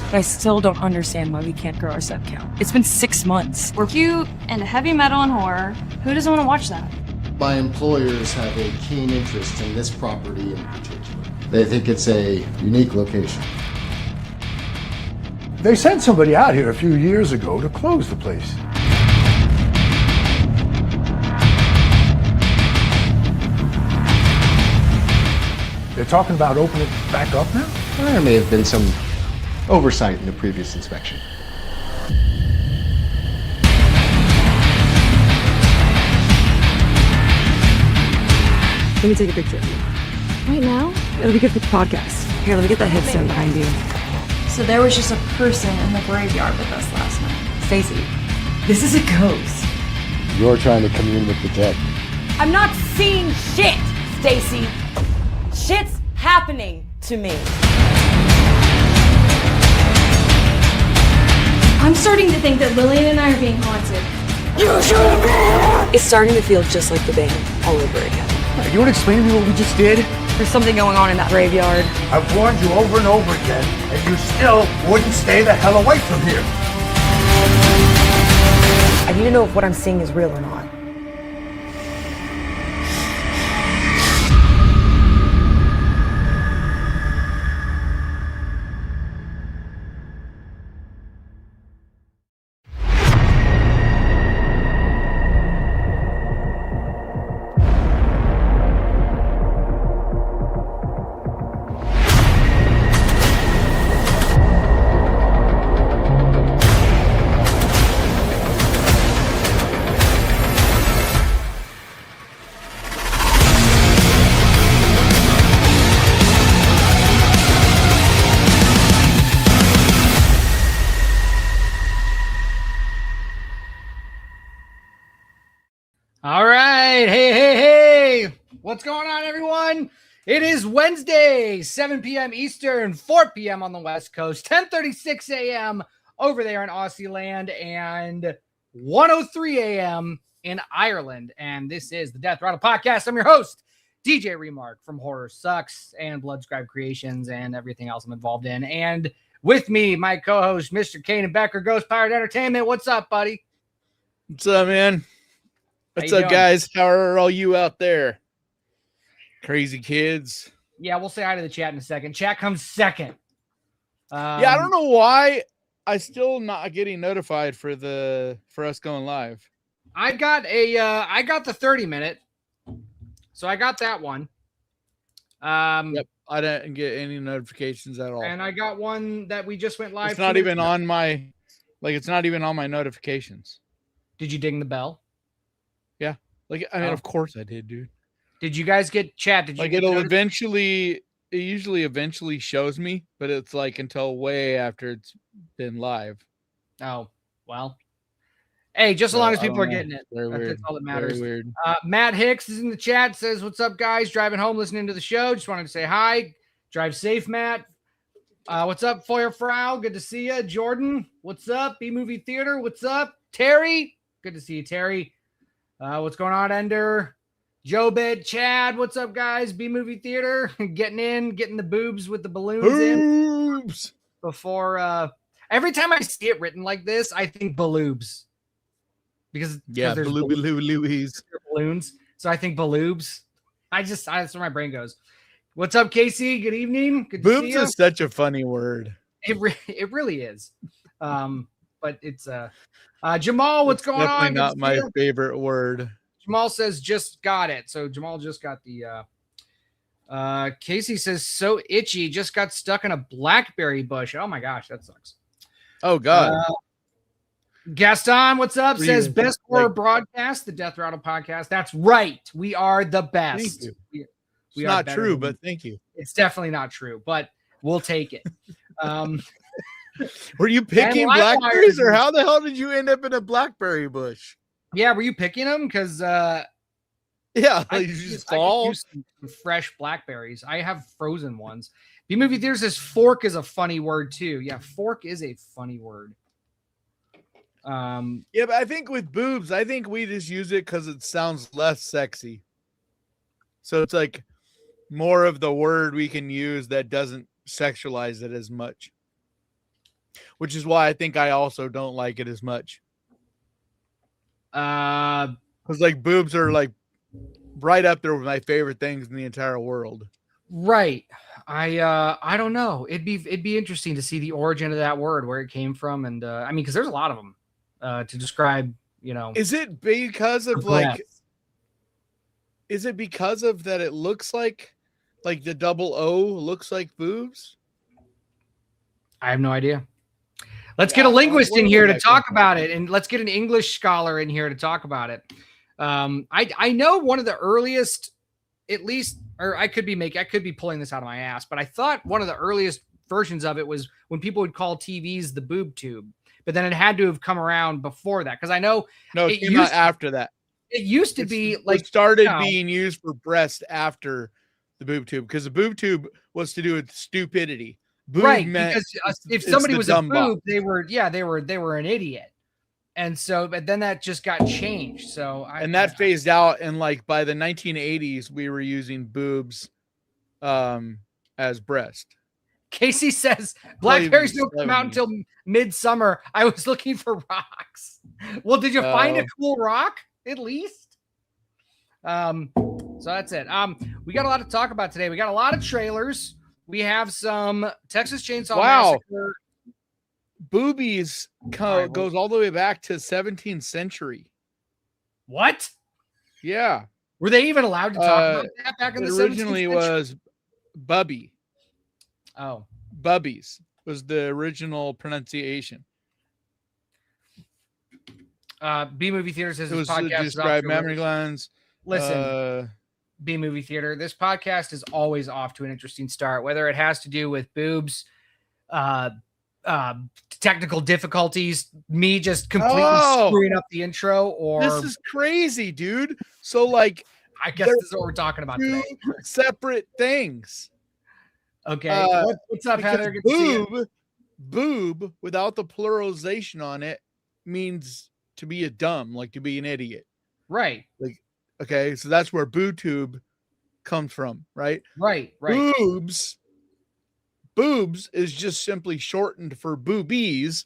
But I still don't understand why we can't grow our sub count. It's been 6 months. We're cute and heavy metal and horror. Who doesn't want to watch that? My employers have a keen interest in this property in particular. They think it's a unique location. They sent somebody out here a few years ago to close the place. They're talking about opening it back up now? There may have been some oversight in the previous inspection. Let me take a picture of you. Right now? It'll be good for the podcast. Here, let me get that headstone behind you. So there was just a person in the graveyard with us last night. Stacy, this is a ghost. You're trying to commune with the dead. I'm not seeing shit, Stacy. Shit's happening to me. I'm starting to think that Lillian and I are being haunted. It's starting to feel just like the band all over again. You want to explain to me what we just did? There's something going on in that graveyard. I've warned you over and over again, and you still wouldn't stay the hell away from here. I need to know if what I'm seeing is real or not. All right. Hey. What's going on, everyone? It is Wednesday, 7 p.m. Eastern, 4 p.m. on the West Coast, 10:36 a.m. over there in Aussie land, and 1:03 a.m. in Ireland. And this is the Death Rattle Podcast. I'm your host, DJ Remark from Horror Sucks and Bloodscribe Creations and everything else I'm involved in. And with me, my co-host, Mr. Kanan Becker, Ghost Pirate Entertainment. What's up, buddy? What's up, man? What's up, doing? guys? How are all you out there? Crazy kids. Yeah, we'll say hi to the chat in a second. Chat comes second. Yeah, I don't know why I still not getting notified for us going live. I got the 30-minute. So I got that one. Yep, I didn't get any notifications at all. And I got one that we just went live. It's not even on my notifications. Did you ding the bell? Yeah. Of course I did, dude. Did you guys get chat? Did you it usually eventually shows me, but it's like until way after it's been live. Oh, well. Hey, just as long as people are getting it. That's all that matters. Very weird. Matt Hicks is in the chat, says, "What's up, guys? Driving home, listening to the show. Just wanted to say hi. Drive safe, Matt. What's up, Feuerfrau? Good to see you. Jordan, what's up? B-Movie Theater, what's up? Terry, good to see you, Terry. What's going on, Ender? Jobed, Chad, what's up, guys? B-Movie Theater, getting the boobs with the balloons in. Before, every time I see it written like this, I think baloobs. Because there's balloons. So I think baloobs. That's where my brain goes. What's up, Casey? Good evening. Good to see you. Boobs is such a funny word. It really is. But it's Jamal, what's going on? Definitely not my favorite word. Jamal says just got it. So Jamal just got the Casey says so itchy, just got stuck in a blackberry bush. Oh my gosh, that sucks. Oh god. Gaston, what's up? Says best horror broadcast, the Death Rattle Podcast. That's right. We are the best. Thank you. We it's are not true, but thank you. It's definitely not true, but we'll take it. Were you picking blackberries, or how the hell did you end up in a blackberry bush? Yeah, were you picking them? Because yeah, you just fall. Some fresh blackberries. I have frozen ones. B-Movie Theater says fork is a funny word too. Yeah, fork is a funny word. Yeah, but I think with boobs, I think we just use it because it sounds less sexy. So it's like more of the word we can use that doesn't sexualize it as much. which is why I think I also don't like it as much. Because like boobs are like right up there with my favorite things in the entire world. Right. I don't know. It'd be interesting to see the origin of that word, where it came from, and I mean, because there's a lot of them to describe. Is it because of like? Is it because of that? It looks like the double O looks like boobs. I have no idea. Let's get a linguist in here to talk about it, and let's get an English scholar in here to talk about it. I know one of the earliest, at least, or I could be pulling this out of my ass, but I thought one of the earliest versions of it was when people would call TVs the boob tube, but then it had to have come around before that, because I know it came out after that. It used to be like it started being used for breast after the boob tube, because the boob tube was to do with stupidity. Boob right, meant because if somebody was a boob, box. they were an idiot. And so, but then that just got changed. So that phased out, and like by the 1980s, we were using boobs as breast. Casey says Blackberries don't come out until midsummer. I was looking for rocks. Well, did you find a cool rock at least? So that's it. We got a lot to talk about today. We got a lot of trailers. We have some Texas Chainsaw Massacre. Boobies goes all the way back to 17th century. What? Yeah. Were they even allowed to talk about that back in the 17th century? Originally was bubby. Oh. Bubbies was the original pronunciation. B Movie Theater says it was this podcast to describe mammary glands. Listen, B Movie Theater, this podcast is always off to an interesting start, whether it has to do with boobs, technical difficulties, me just completely screwing up the intro, or this is crazy, dude. So like, I guess this is what we're talking about today. Separate things. Okay. What's up, Heather? Boob without the pluralization on it means to be a dumb, like to be an idiot. Right. Like, okay, so that's where boob tube comes from, right? Right. Boobs is just simply shortened for boobies,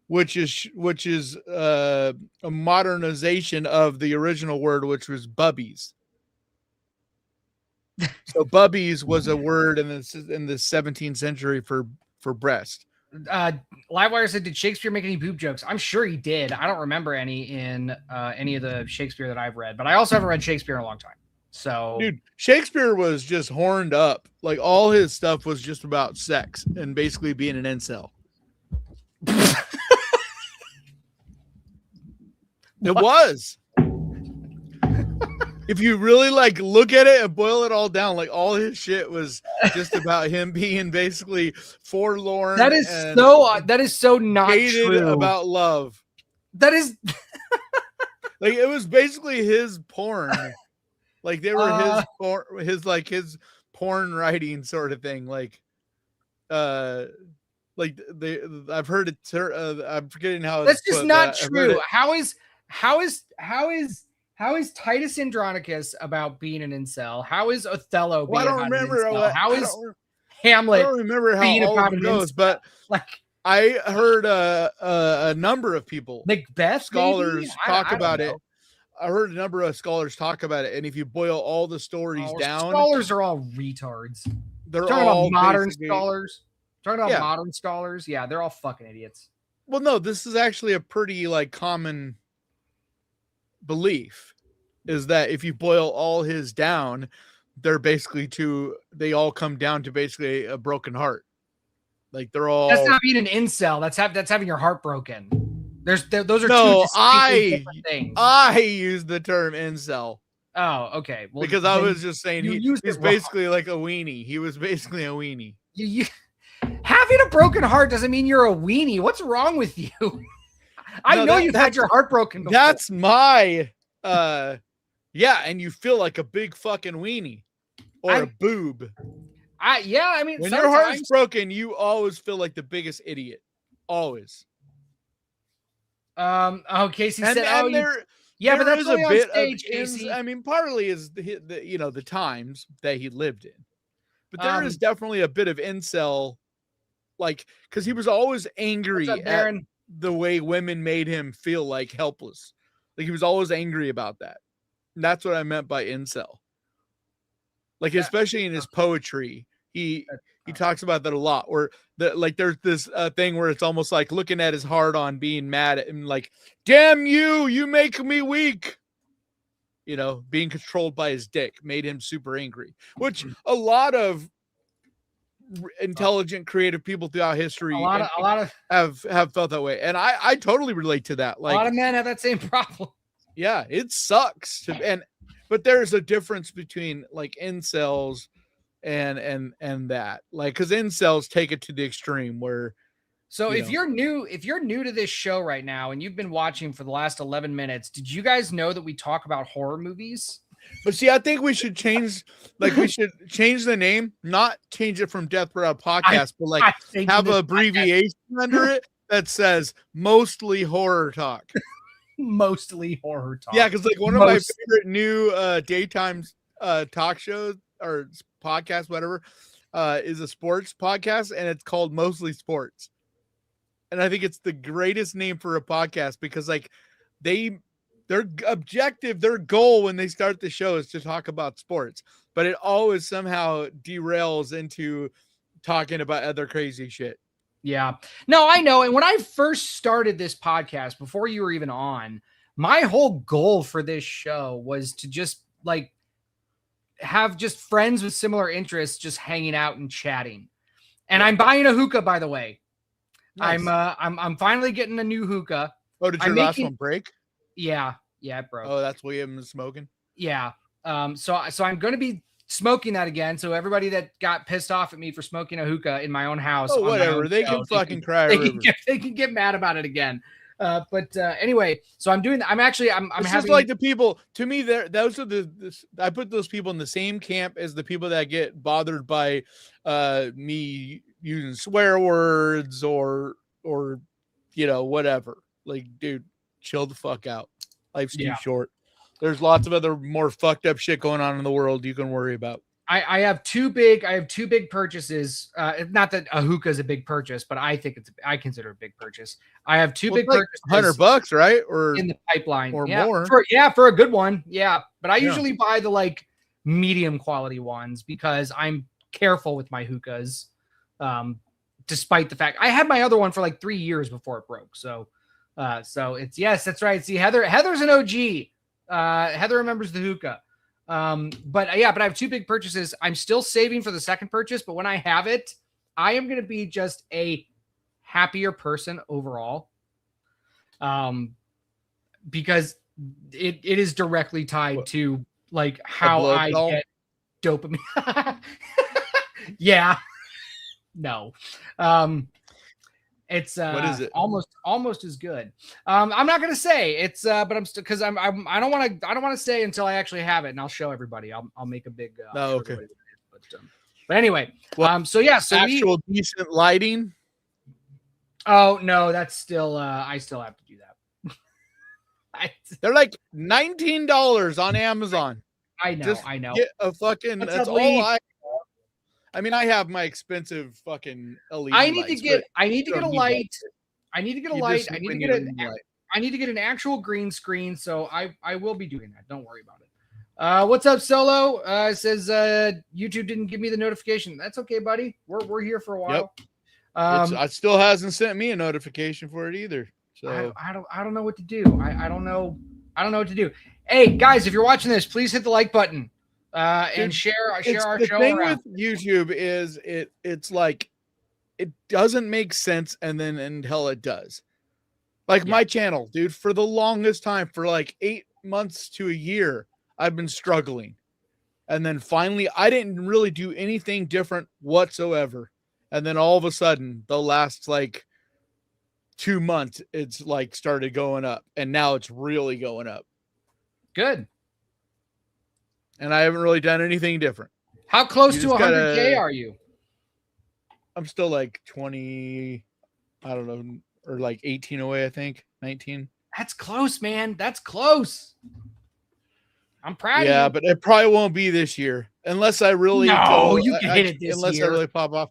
which is a modernization of the original word, which was bubbies. So bubbies was a word in the 17th century for breast. Livewire said, did Shakespeare make any boob jokes? I'm sure he did. I don't remember any in any of the Shakespeare that I've read, but I also haven't read Shakespeare in a long time. So, dude, Shakespeare was just horned up. Like all his stuff was just about sex and basically being an incel. It was. If you really like look at it and boil it all down, like all his shit was just about him being basically forlorn. That is so not true about love. That is like it was basically his porn. Like they were his porn writing sort of thing. Like I've heard it. I'm forgetting how. That's just not true. How is Titus Andronicus about being an incel? How is Othello being I don't remember. How is Hamlet? I don't remember how all of it goes, but like I heard a number of people, Macbeth, scholars talk about it. I heard a number of scholars talk about it, and if you boil all the stories down, scholars are all retards. They're talking all about modern scholars. Talking about modern scholars, yeah, they're all fucking idiots. Well, no, this is actually a pretty like common belief, is that if you boil all his down, they all come down to basically a broken heart. Like they're all. That's not being an incel. That's having your heart broken. Those are two different things. I use the term incel. Oh, okay. Well, because I was just saying he's basically like a weenie. He was basically a weenie. Having a broken heart doesn't mean you're a weenie. What's wrong with you? I know you've had your heart broken before. That's my and you feel like a big fucking weenie or a boob. I mean, when your heart's broken, you always feel like the biggest idiot. Always. Casey said, but that's only a bit on stage, of Casey. I mean, partly is the times that he lived in, but there is definitely a bit of incel like, because he was always angry What's up, at Darren? the way women made him feel like helpless. Like he was always angry about that. And that's what I meant by incel. Like, especially in his poetry, he talks about that a lot. Or there's this thing where it's almost like looking at his heart on, being mad at him, like, damn you, you make me weak. You know, being controlled by his dick made him super angry, which a lot of intelligent, creative people throughout history A lot of have felt that way. And I totally relate to that. Like, a lot of men have that same problem. yeah, it sucks but there's a difference between like incels and that, like, because incels take it to the extreme where. So if you're new to this show right now and you've been watching for the last 11 minutes, did you guys know that we talk about horror movies? But see, I think we should change the name, not change it from Death Row Podcast, but like have an abbreviation under it that says mostly horror talk. Mostly horror talk. Yeah, because like one of my favorite new daytime talk shows or podcasts, whatever, is a sports podcast, and it's called Mostly Sports. And I think it's the greatest name for a podcast because like their objective, their goal when they start the show is to talk about sports, but it always somehow derails into talking about other crazy shit. Yeah, no, I know. And when I first started this podcast, before you were even on, my whole goal for this show was to just like have just friends with similar interests, just hanging out and chatting. And I'm buying a hookah, by the way. Nice. I'm finally getting a new hookah. Oh, did your last one break? Yeah, it broke. Oh, that's William smoking. Yeah. So I'm going to be smoking that again. So everybody that got pissed off at me for smoking a hookah in my own house, whatever, they can fucking cry. They can get mad about it again. But anyway, so I'm doing that. I'm having just like the people to me there. Those are I put those people in the same camp as the people that get bothered by me using swear words or whatever. Like, dude, chill the fuck out. Life's too short. There's lots of other more fucked up shit going on in the world you can worry about. I have two big purchases. Not that a hookah is a big purchase, but I consider it a big purchase. I have two big purchases. $100, right? Or in the pipeline or more. For a good one. Yeah. But I usually buy the like medium quality ones because I'm careful with my hookahs. Despite the fact I had my other one for like 3 years before it broke. So it's, yes, that's right. See, Heather's an OG. Heather remembers the hookah. But I have two big purchases. I'm still saving for the second purchase, but when I have it, I am going to be just a happier person overall. Because it is directly tied to like how I get dopamine. Yeah. No. It's what is it? Almost as good. I'm not gonna say it's but I'm still because I don't want to say until I actually have it, and I'll show everybody. I'll make a big okay. But anyway, so actual decent lighting. Oh no, that's still I still have to do that. They're like $19 on Amazon. I know. Get a fucking that's all I mean, I have my expensive fucking LED. I need to get a light. I need to get an actual green screen. So I will be doing that. Don't worry about it. What's up, Solo? It says YouTube didn't give me the notification. That's okay, buddy. We're here for a while. Yep. It still hasn't sent me a notification for it either. So I don't know what to do. I don't know what to do. Hey guys, if you're watching this, please hit the like button. And share our show. The thing with YouTube is it's like it doesn't make sense, and then until it does. Like my channel, dude, for the longest time, for like 8 months to a year, I've been struggling. And then finally I didn't really do anything different whatsoever. And then all of a sudden, the last like 2 months, it's like started going up, and now it's really going up. Good. And I haven't really done anything different. How close to 100K are you? I'm still like 20, I don't know, or like 18 away, I think, 19. That's close, man. That's close. I'm proud of you. Yeah, but it probably won't be this year. Unless I really you can hit it this unless year. I really pop off.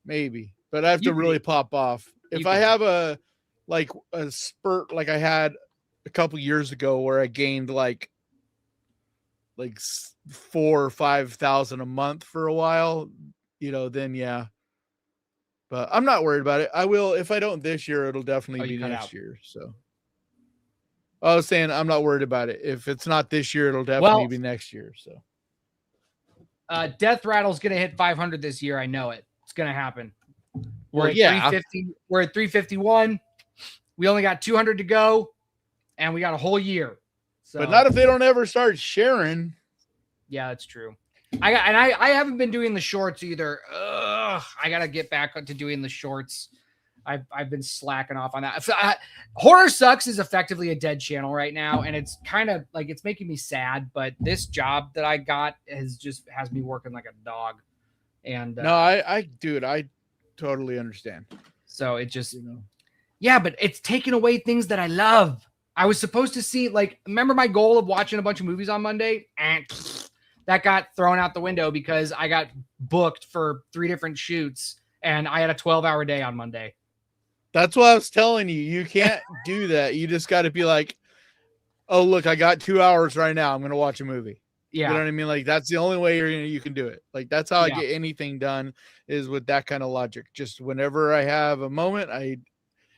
Maybe. but I have to You really can- pop off. If you I can- have a spurt like I had a couple years ago where I gained like 4,000 or 5,000 a month for a while, then yeah. But I'm not worried about it. I will, if I don't this year, it'll definitely you be cut next out. year. So I was saying I'm not worried about it. If it's not this year, it'll definitely be next year. So Death Rattle's gonna hit 500 this year. I know it. It's gonna happen. Well, yeah. 350. We're at 351. We only got 200 to go, and we got a whole year. So, but not if they don't ever start sharing. Yeah, that's true. I haven't been doing the shorts either. Ugh, I gotta get back to doing the shorts. I've been slacking off on that. Horror Sucks is effectively a dead channel right now, and it's kind of like it's making me sad. But this job that I got has me working like a dog. And no, I totally understand. So it just, yeah, but it's taking away things that I love. I was supposed to see, remember my goal of watching a bunch of movies on Monday? And that got thrown out the window because I got booked for 3 different shoots and I had a 12-hour day on Monday. That's what I was telling you. You can't do that. You just got to be like, oh, look, I got 2 hours right now. I'm going to watch a movie. Yeah. You know what I mean? Like, that's the only way you can do it. Like, that's how I get anything done, is with that kind of logic. Just whenever I have a moment, I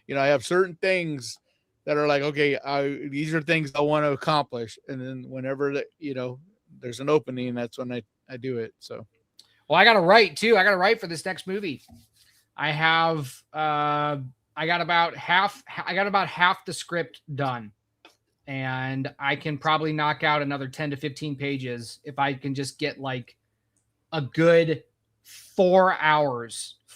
have certain things that are like, okay, these are things I want to accomplish. And then whenever there's an opening, that's when I do it. So, well, I got to write too. I got to write for this next movie. I have, I got about half the script done. And I can probably knock out another 10 to 15 pages if I can just get like a good 4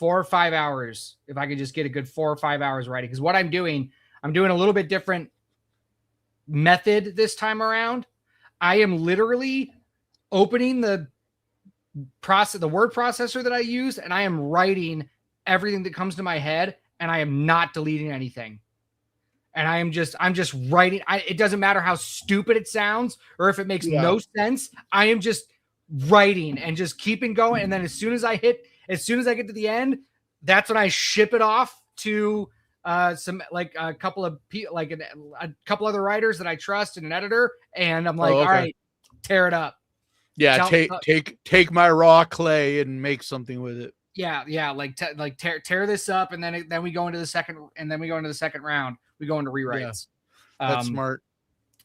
or 5 hours. If I could just get a good 4 or 5 hours writing. Because what I'm doing a little bit different method this time around. I am literally opening the word processor that I use, and I am writing everything that comes to my head, and I am not deleting anything. And I'm just writing. It doesn't matter how stupid it sounds or if it makes no sense. I am just writing and just keeping going. And then as soon as I get to the end, that's when I ship it off to some a couple of a couple other writers that I trust and an editor. And I'm like, all right, tear it up. Yeah, take my raw clay and make something with it. Yeah, tear this up, and then we go into the second, round. We go into rewrites. Yeah, that's smart.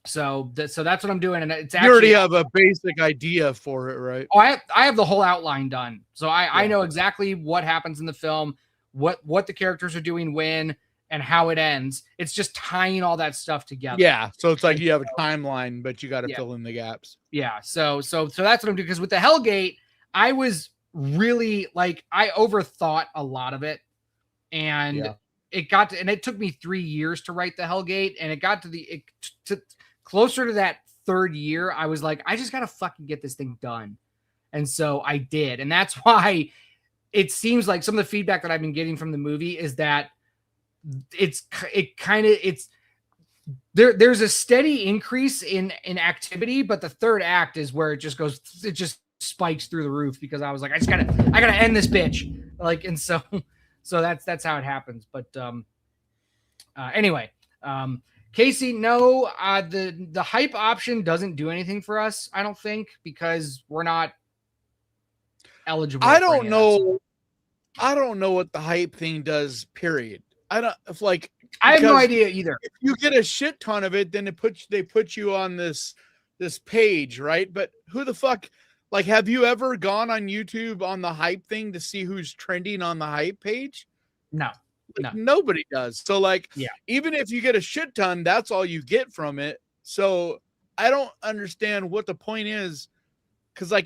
So that's what I'm doing, and it's actually, you already have a basic idea for it, right? Oh, I have the whole outline done, so I know exactly what happens in the film, what the characters are doing when, and how it ends. It's just tying all that stuff together. Yeah, so it's like you have a timeline, but you got to fill in the gaps. Yeah, so that's what I'm doing, because with the Hellgate, I was really I overthought a lot of it, and it took me 3 years to write the Hellgate, and it got to closer to that 3rd year. I was like, I just gotta fucking get this thing done, and so I did, and that's why it seems like some of the feedback that I've been getting from the movie is that there's a steady increase in activity, but the 3rd act is where it just spikes through the roof, because I was like, I gotta end this bitch. And so that's how it happens. But anyway, Casey, no, the hype option doesn't do anything for us, I don't think, because we're not eligible. I don't know what the hype thing does, period. I have no idea either. If you get a shit ton of it, then they put you on this page, right? But who the fuck, have you ever gone on YouTube on the hype thing to see who's trending on the hype page? No. Nobody does. So even if you get a shit ton, that's all you get from it. So I don't understand what the point is. Cause I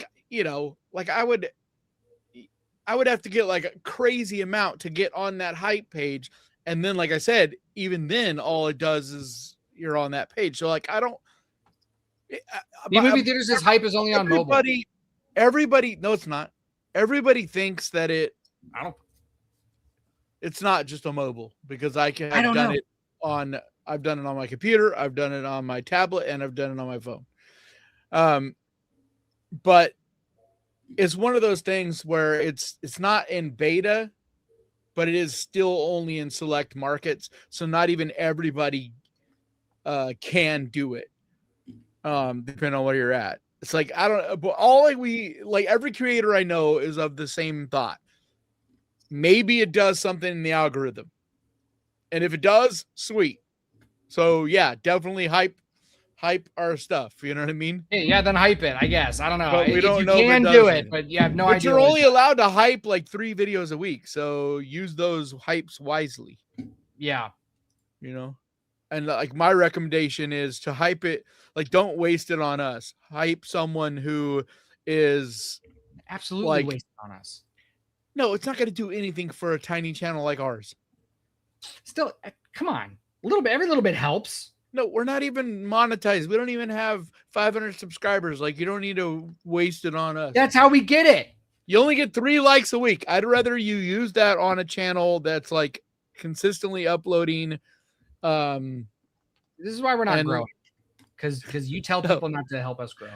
would have to get a crazy amount to get on that hype page. And then, like I said, even then all it does is you're on that page. So I don't, the movie theaters is hype is only on mobile. Everybody, no, it's not. Everybody thinks that it's not just a mobile, because I've done it on my computer, I've done it on my tablet, and I've done it on my phone. But it's one of those things where it's not in beta, but it is still only in select markets. So not even everybody can do it. Depending on where you're at. It's like, I don't, but every creator I know is of the same thought. Maybe it does something in the algorithm. And if it does, sweet. So yeah, definitely hype our stuff. You know what I mean? Yeah, then hype it, I guess. I don't know. But we don't you know if it can does do anything. it, but you have no But idea. you're only allowed to hype like 3 videos a week. So use those hypes wisely. Yeah. You know? And like my recommendation is to hype it, like don't waste it on us. Hype someone who is absolutely like, wasted on us. No, it's not going to do anything for a tiny channel like ours. Still, come on. A little bit, every little bit helps. No, we're not even monetized. We don't even have 500 subscribers. Like, you don't need to waste it on us. That's how we get it. You only get 3 likes a week. I'd rather you use that on a channel that's like consistently uploading. This is why we're not growing. Because you tell people not to help us grow.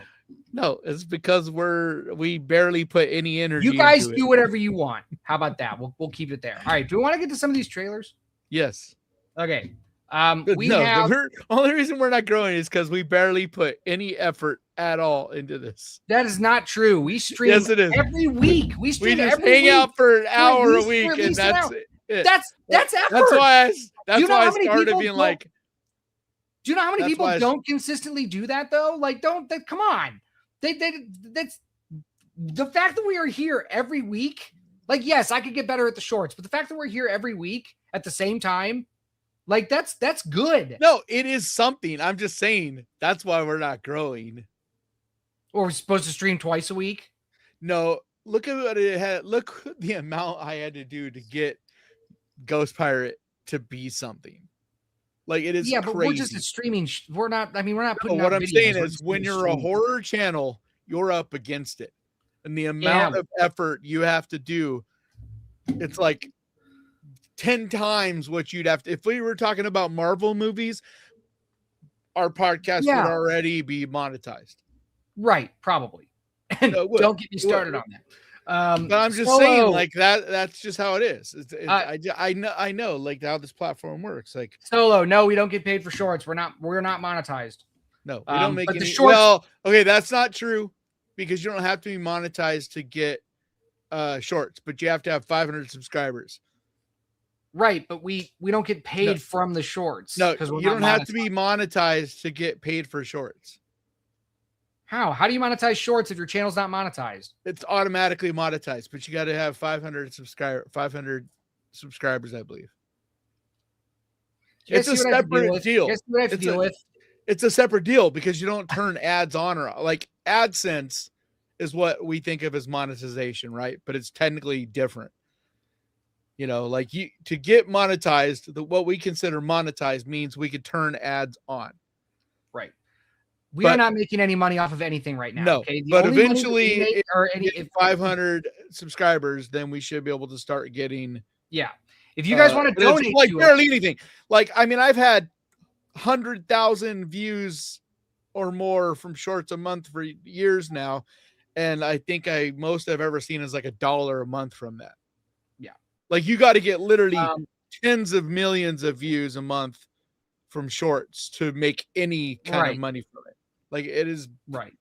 No, it's because we barely put any energy. You guys into do whatever you want. How about that? We'll keep it there. All right. Do we want to get to some of these trailers? Yes. Okay. The only reason we're not growing is because we barely put any effort at all into this. That is not true. We stream every week. We stream just every hang week out for an hour a week, and that's it. That's effort. That's why I started being like. Do you know how many people don't consistently do that though? Like, come on. That's the fact that we are here every week. Like, yes, I could get better at the shorts, but the fact that we're here every week at the same time, like that's good. No, it is something. I'm just saying that's why we're not growing. Or we're supposed to stream twice a week. No, look at what it had. Look the amount I had to do to get Ghost Pirate to be something. Like, it is but crazy. We're just streaming. We're not putting out what I'm videos. saying is when you're a horror channel, you're up against it. And the amount of effort you have to do, it's like 10 times what you'd have to. If we were talking about Marvel movies, our podcast would already be monetized. Right, probably. And don't get me started on that. But I'm just saying, like that's just how it is. I know like how this platform works. Like Solo, no, we don't get paid for shorts. We're not monetized. No, we don't make any. The shorts, well, okay, that's not true because you don't have to be monetized to get shorts, but you have to have 500 subscribers. Right, but we don't get paid from the shorts. No, you don't have to be monetized to get paid for shorts. How do you monetize shorts if your channel's not monetized? It's automatically monetized, but you got to have 500 subscribers, I believe. It's a separate deal. It's a separate deal because you don't turn ads on or like AdSense is what we think of as monetization, right? But it's technically different. You know, like to get monetized, what we consider monetized means we could turn ads on. Right. We are not making any money off of anything right now. No, okay? But eventually, if 500 subscribers, then we should be able to start getting. Yeah. If you guys want to donate, like barely anything. Like, I mean, I've had 100,000 views or more from shorts a month for years now, and I think most I've ever seen is like $1 a month from that. Yeah. Like, you got to get literally tens of millions of views a month from shorts to make any kind of money from it. Like, it is right.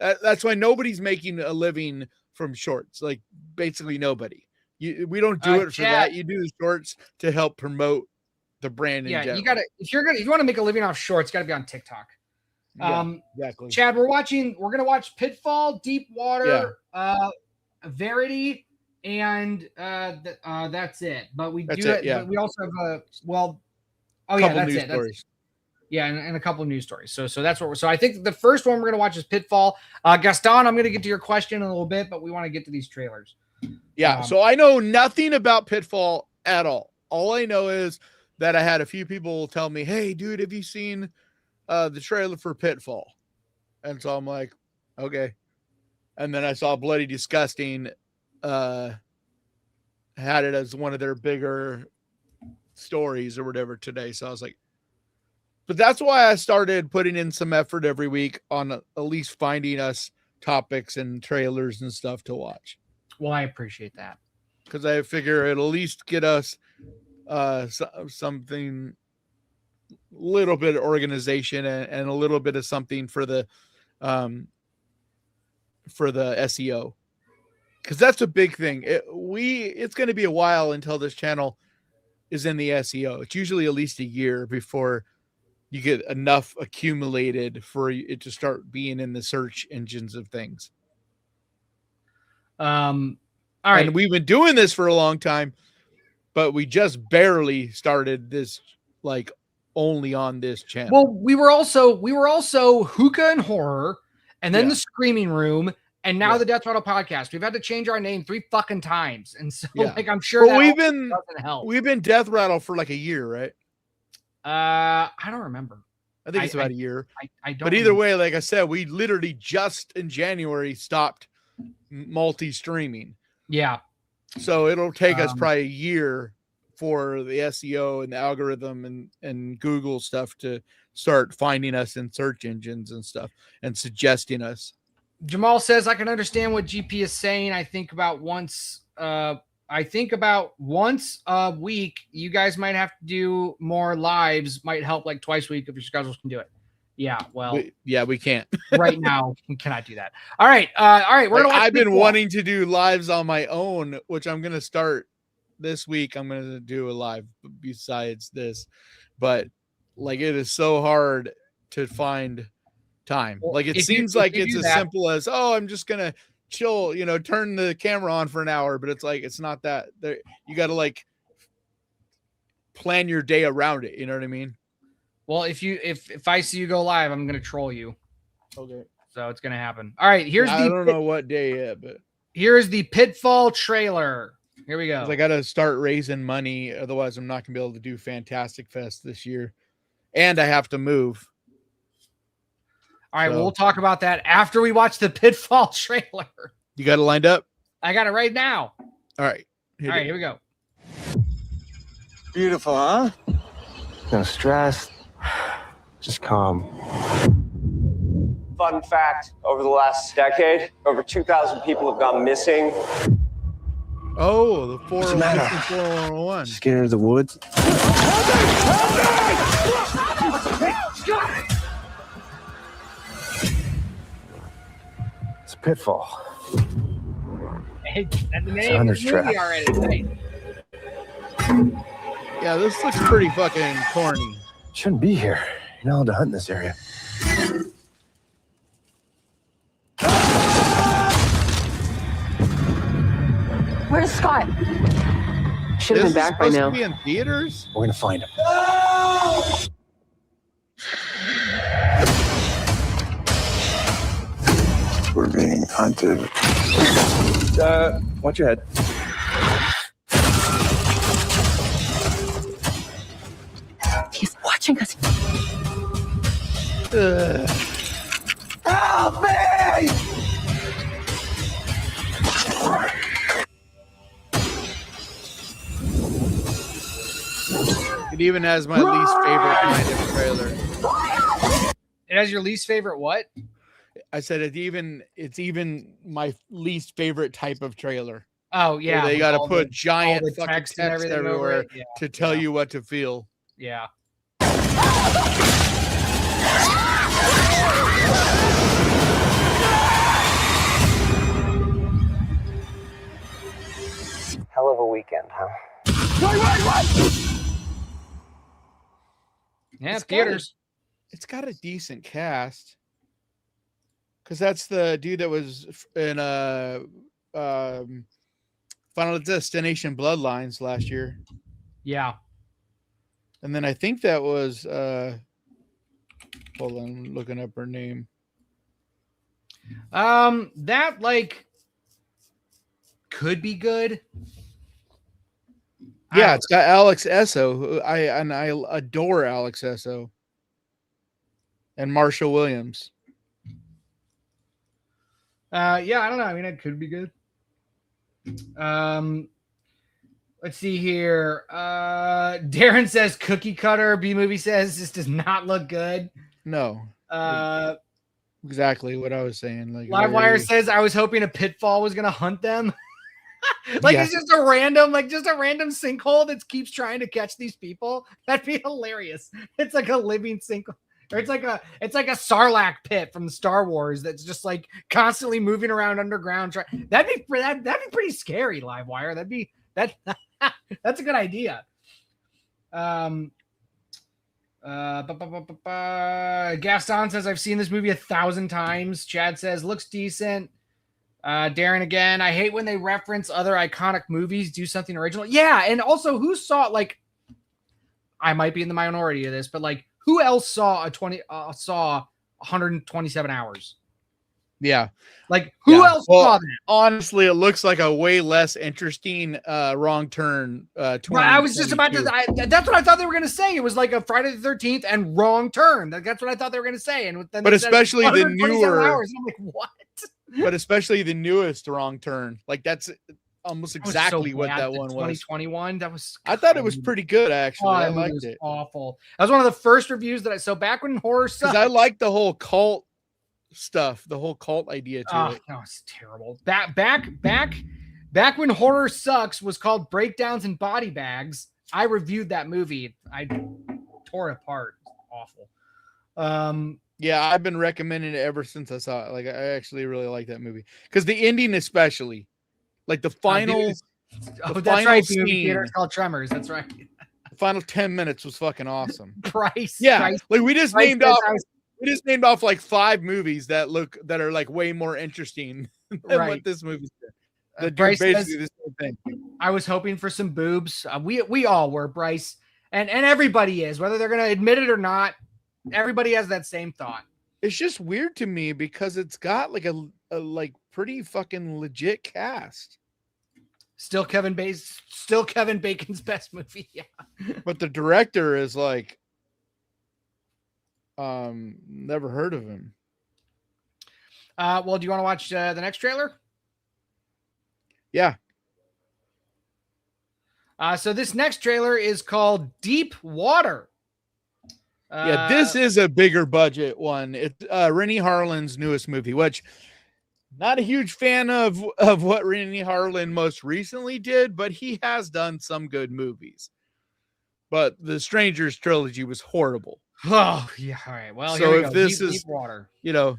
That's why nobody's making a living from shorts. Like, basically nobody. We don't do it for that. You do the shorts to help promote the brand. In general. You gotta if you want to make a living off shorts, it's gotta be on TikTok. Exactly. Chad, we're gonna watch Pitfall, Deep Water, Verity, and that's it. But we but we also have that's it. Stories. And a couple of news stories. So that's what we're. So I think the first one we're gonna watch is Pitfall. Gaston, I'm gonna get to your question in a little bit, but we want to get to these trailers. Yeah. So I know nothing about Pitfall at all. All I know is that I had a few people tell me, "Hey, dude, have you seen the trailer for Pitfall?" And so I'm like, "Okay." And then I saw Bloody Disgusting had it as one of their bigger stories or whatever today. So I was like. But that's why I started putting in some effort every week on at least finding us topics and trailers and stuff to watch. Well, I appreciate that. because I figure it'll at least get us something, little bit of organization and a little bit of something for the SEO, because that's a big thing. It's going to be a while until this channel is in the SEO. It's usually at least a year before you get enough accumulated for it to start being in the search engines of things. All right. And we've been doing this for a long time, but we just barely started this, like, only on this channel. Well, we were also Hookah and Horror, and then the Screaming Room, and now the Death Rattle Podcast. We've had to change our name 3 fucking times, and so like I'm sure that doesn't help. We've been Death Rattle for like a year, right? I don't remember. I think it's about a year. I don't. But either way, like I said, we literally just in January stopped multi-streaming. Yeah. So it'll take us probably a year for the SEO and the algorithm and Google stuff to start finding us in search engines and stuff and suggesting us. Jamal says, I can understand what GP is saying. I think about once a week. You guys might have to do more lives, might help like twice a week if your schedules can do it. Yeah, well, we can't. Right now. We cannot do that. All right. We're gonna I've been wanting to do lives on my own, which I'm going to start this week. I'm going to do a live besides this, but like it is so hard to find time. Well, like it seems like it's as simple as, oh, I'm just going to chill, turn the camera on for an hour, but it's like, it's not that. You got to like plan your day around it. You know what I mean? Well, if I see you go live, I'm going to troll you. Okay. So it's going to happen. All right. I don't know what day yet, but here's the Pitfall trailer. Here we go. I got to start raising money. Otherwise I'm not going to be able to do Fantastic Fest this year. And I have to move. All right, we'll talk about that after we watch the Pitfall trailer. You got it lined up? I got it right now. All right. Here we go. Beautiful, huh? No stress. Just calm. Fun fact, over the last decade, over 2,000 people have gone missing. Oh, the 401. Scared of the woods? It's a pitfall. Hey, that's the name of the movie already. Right? Yeah, this looks pretty fucking corny. Shouldn't be here. You're not allowed to hunt in this area. Where's Scott? Should have been back by now. To be in theaters? We're gonna find him. We're being hunted. Watch your head. He's watching us. Help me! It even has my least favorite kind of trailer. It has your least favorite what? I said it's even my least favorite type of trailer. Oh yeah, they got to put giant fucking text everywhere yeah, to tell you what to feel. Yeah. Hell of a weekend, huh? Yeah, theaters. It's got a decent cast. Because that's the dude that was in Final Destination Bloodlines last year. Yeah. And then I think that was hold on, I'm looking up her name. That like could be good. Yeah, it's got Alex Esso. I adore Alex Esso. And Marshall Williams. Yeah, I don't know. I mean, it could be good. Let's see here. Darren says cookie cutter. B movie says this does not look good. No. Exactly what I was saying. Like Livewire says I was hoping a pitfall was gonna hunt them. Like Yeah. it's just a random sinkhole that keeps trying to catch these people. That'd be hilarious. It's like a living sinkhole. Or it's like a Sarlacc pit from Star Wars that's just like constantly moving around underground. That'd be pretty scary, Livewire. That's a good idea. Gaston says, I've seen this movie 1,000 times. Chad says, looks decent. Darren again, I hate when they reference other iconic movies, do something original. Yeah, and also who saw, like, I might be in the minority of this, but like who else saw 127 hours? Yeah. Like who else saw that? Honestly, it looks like a way less interesting Wrong Turn. I was just about to. That's what I thought they were going to say. It was like a Friday the 13th and Wrong Turn. That's what I thought they were going to say. And then, but especially the newer. Hours, and I'm like, what? But especially the newest Wrong Turn. Like that's almost exactly what that one was. 2021. That was. I thought it was pretty good actually. I liked it. Awful. That was one of the first reviews that I. So back when horror sucked, I liked the whole cult stuff, the whole cult idea to it. No, it's terrible. Back when Horror Sucks was called Breakdowns and Body Bags, I reviewed that movie. I tore it apart. Awful. Yeah, I've been recommending it ever since I saw it. Like, I actually really like that movie because the ending, especially, like the final. That's right. The movie theater is called Tremors. That's right. The final 10 minutes was fucking awesome. Price. Yeah, Price, like we just Price named off. We just named off like 5 movies that are like way more interesting than what this movie's did. That do basically the same thing. I was hoping for some boobs. We all were, Bryce, and everybody is, whether they're gonna admit it or not. Everybody has that same thought. It's just weird to me because it's got like a like pretty fucking legit cast. Still Kevin Bacon's best movie. Yeah, but the director is like. Never heard of him. Well, do you want to watch the next trailer? Yeah. So this next trailer is called Deep Water. Yeah, this is a bigger budget one. It's Rennie Harlin's newest movie, which not a huge fan of what Rennie Harlin most recently did, but he has done some good movies. But the Strangers trilogy was horrible. Oh, yeah. All right. Well, so here we if go. this Deep, is, Deep Water.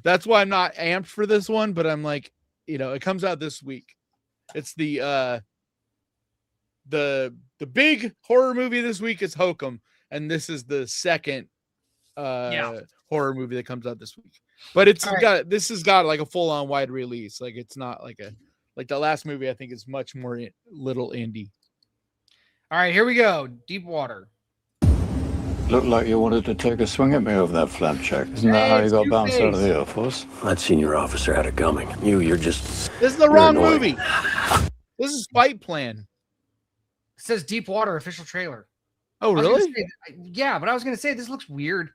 That's why I'm not amped for this one, but I'm like, it comes out this week. It's the big horror movie this week is Hokum, and this is the second horror movie that comes out this week. But this has got like a full-on wide release. Like it's not like the last movie. I think is much more little indie. All right, here we go. Deep Water. Looked like you wanted to take a swing at me over that flapjack. Isn't that how you got bounced out of the Air Force? That senior officer had it coming. You're just... This is the wrong movie. This is Fight Plan. It says Deep Water official trailer. Oh, really? Yeah, but I was going to say this looks weird.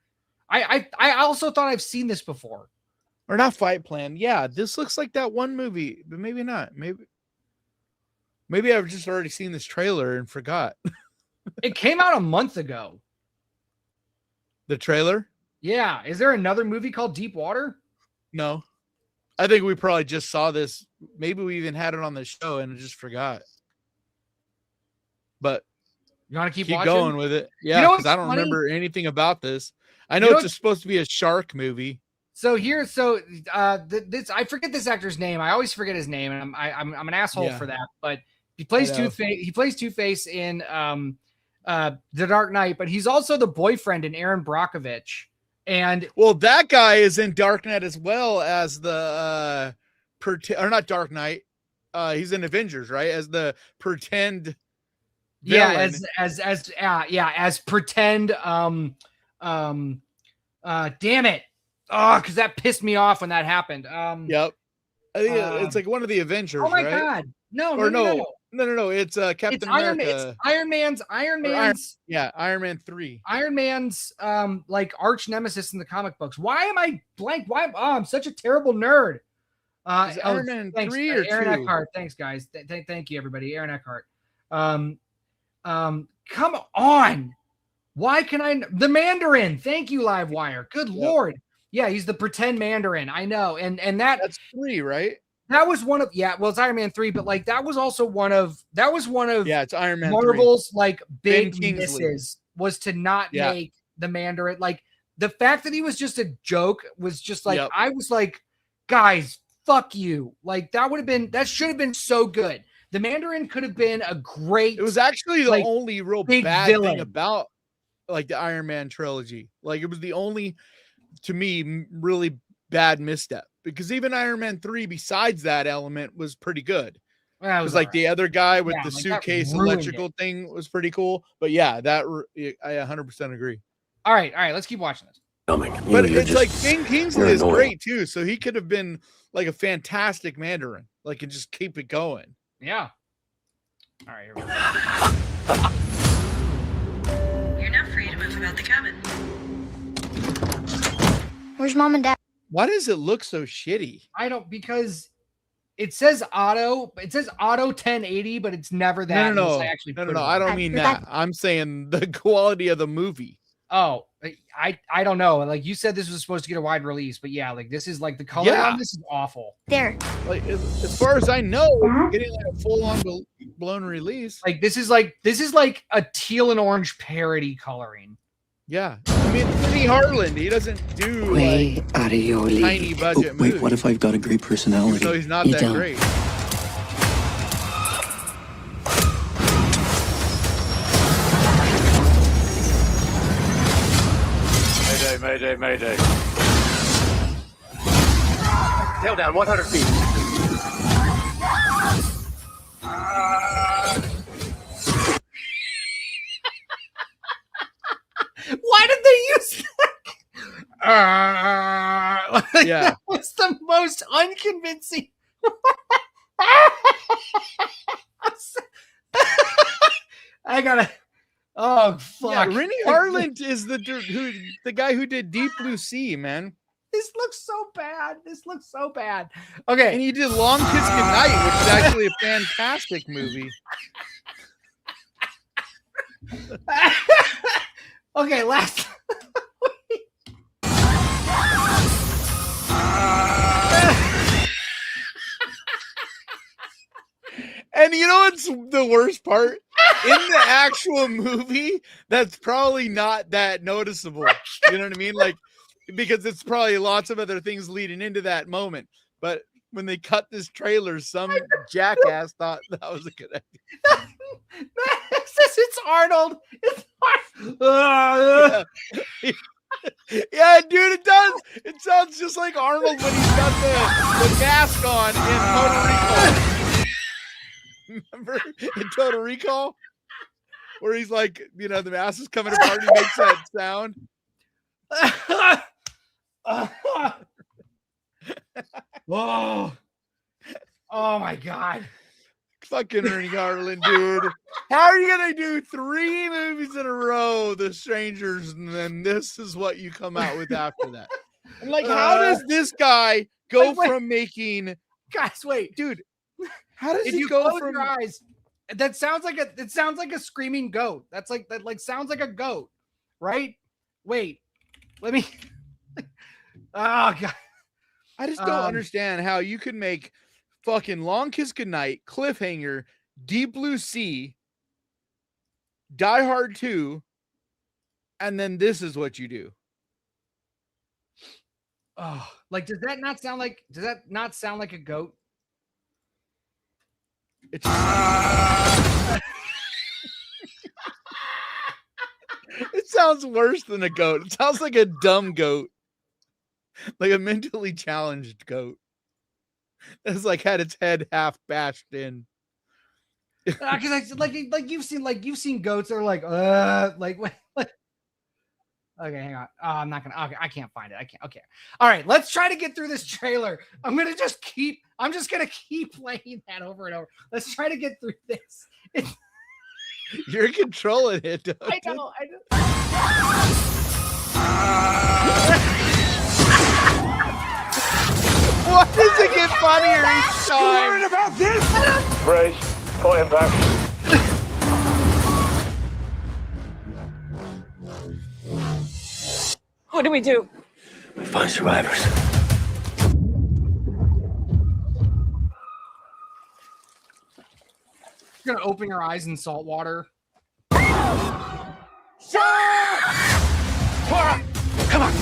I also thought I've seen this before. Or not Fight Plan. Yeah, this looks like that one movie, but maybe not. Maybe I've just already seen this trailer and forgot. It came out a month ago. The trailer? Yeah. Is there another movie called Deep Water? No. I think we probably just saw this. Maybe we even had it on the show and just forgot. But you want to keep going with it? Yeah, because I don't remember anything about this. I know it's supposed to be a shark movie. So this I forget this actor's name. I always forget his name, and I'm an asshole for that. But he plays Two-Face. He plays Two-Face in The Dark Knight, but he's also the boyfriend in Aaron Brockovich. And that guy is in Dark Knight as well as the or not Dark Knight. He's in Avengers, right? As the pretend villain. as pretend damn it. Oh, because that pissed me off when that happened. Yep. I think it's like one of the Avengers. Oh my right? God. No. It's Captain America. It's Iron Man's Iron Man 3. Iron Man's like arch nemesis in the comic books. Why am I blank? I'm such a terrible nerd. Iron Man 3 or Aaron 2? Eckhart. Thanks, guys. Thank you, everybody. Aaron Eckhart. Come on. Why can I? The Mandarin. Thank you, Livewire. Good Lord. Yeah, he's the pretend Mandarin. I know. And that's 3, right? That was one of well, it's Iron Man 3, but like that was also one of it's Iron Man 3. Marvel's like big Ben Kingsley. misses was to not Yeah. make the Mandarin like the fact that he was just a joke was just like Yep. I was like, guys, fuck you. Like that should have been so good. The Mandarin could have been a great. It was actually the like, only real big bad villain. thing about like the Iron Man trilogy. Like it was the only, to me, really bad misstep, because even Iron Man 3, besides that element, was pretty good. Well, it was like the other guy with the like, that suitcase ruined electrical thing was pretty cool. But yeah, I 100% agree. All right, let's keep watching this. But it's like Ben Kingsley is great too, so he could have been like a fantastic Mandarin, like and just keep it going. Yeah. All right, here we go. You're now free to move about the cabin. Where's Mom and Dad? Why does it look so shitty? I don't, because it says auto 1080, but it's never that. No. unless I actually put it I on. don't mean that. I'm saying the quality of the movie. Oh, I don't know. Like you said, this was supposed to get a wide release, but yeah, like this is like the color on this is awful. There. Like as far as I know, getting like a full-on blown release. Like this is like a teal and orange parody coloring. Yeah, I mean, Winnie Harland, he doesn't do Way like out of your league. tiny budget movies. Wait, what if I've got a great personality? So he's not You that don't. great. Mayday. Tail down, 100 feet. Why did they use that? Yeah. That was the most unconvincing. I gotta. Oh fuck! Yeah, Rennie Harland is the guy who did Deep Blue Sea, man. This looks so bad. Okay, and he did Long Kiss Goodnight, which is actually a fantastic movie. Okay, last. And you know what's the worst part? In the actual movie, that's probably not that noticeable. You know what I mean? Like, because it's probably lots of other things leading into that moment. But when they cut this trailer, some jackass thought that was a good idea. It's Arnold. It's Arnold. Yeah, dude, it does. It sounds just like Arnold when he's got the mask on in Total Recall. Remember in Total Recall? Where he's like, you know, the mask is coming apart, he makes that sound. Oh my god. Fucking Rennie Harland, dude. How are you gonna do 3 movies in a row, The Strangers, and then this is what you come out with after that? And like, how does this guy go from making guys wait, dude? How does if he you go close from your eyes? That sounds like a screaming goat. That sounds like a goat, right? Wait, let me. Oh god, I just don't understand how you could make fucking Long Kiss Goodnight, Cliffhanger, Deep Blue Sea, Die Hard 2, and then this is what you do. Oh, like does that not sound like a goat? It's it sounds worse than a goat. It sounds like a dumb goat, like a mentally challenged goat. It's like had its head half bashed in. Because you've seen goats that are like okay, hang on. I'm not gonna. Okay, I can't find it. I can't. Okay. All right, let's try to get through this trailer. I'm just gonna keep playing that over and over. Let's try to get through this. You're controlling it. Don't I know. Why does it get funnier each time? You worried about this? Brace, pull him back. What do we do? We find survivors. gonna open your eyes in salt water. Cora, come on.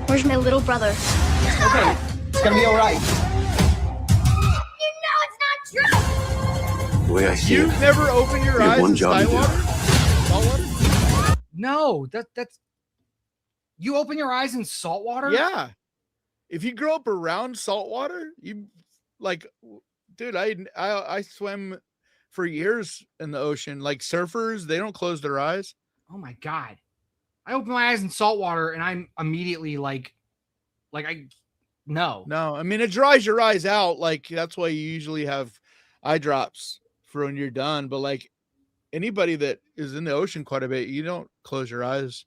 Where's my little brother? Okay, it's gonna be all right. You know it's not true! The way I see You it, never open your you have eyes one in job to do. salt water? No, that's you open your eyes in salt water? Yeah. If you grow up around salt water, you like, dude, I swim for years in the ocean. Like surfers, they don't close their eyes. Oh my god. I open my eyes in salt water and I'm immediately no. No, I mean it dries your eyes out. Like that's why you usually have eye drops for when you're done. But like anybody that is in the ocean quite a bit, you don't close your eyes.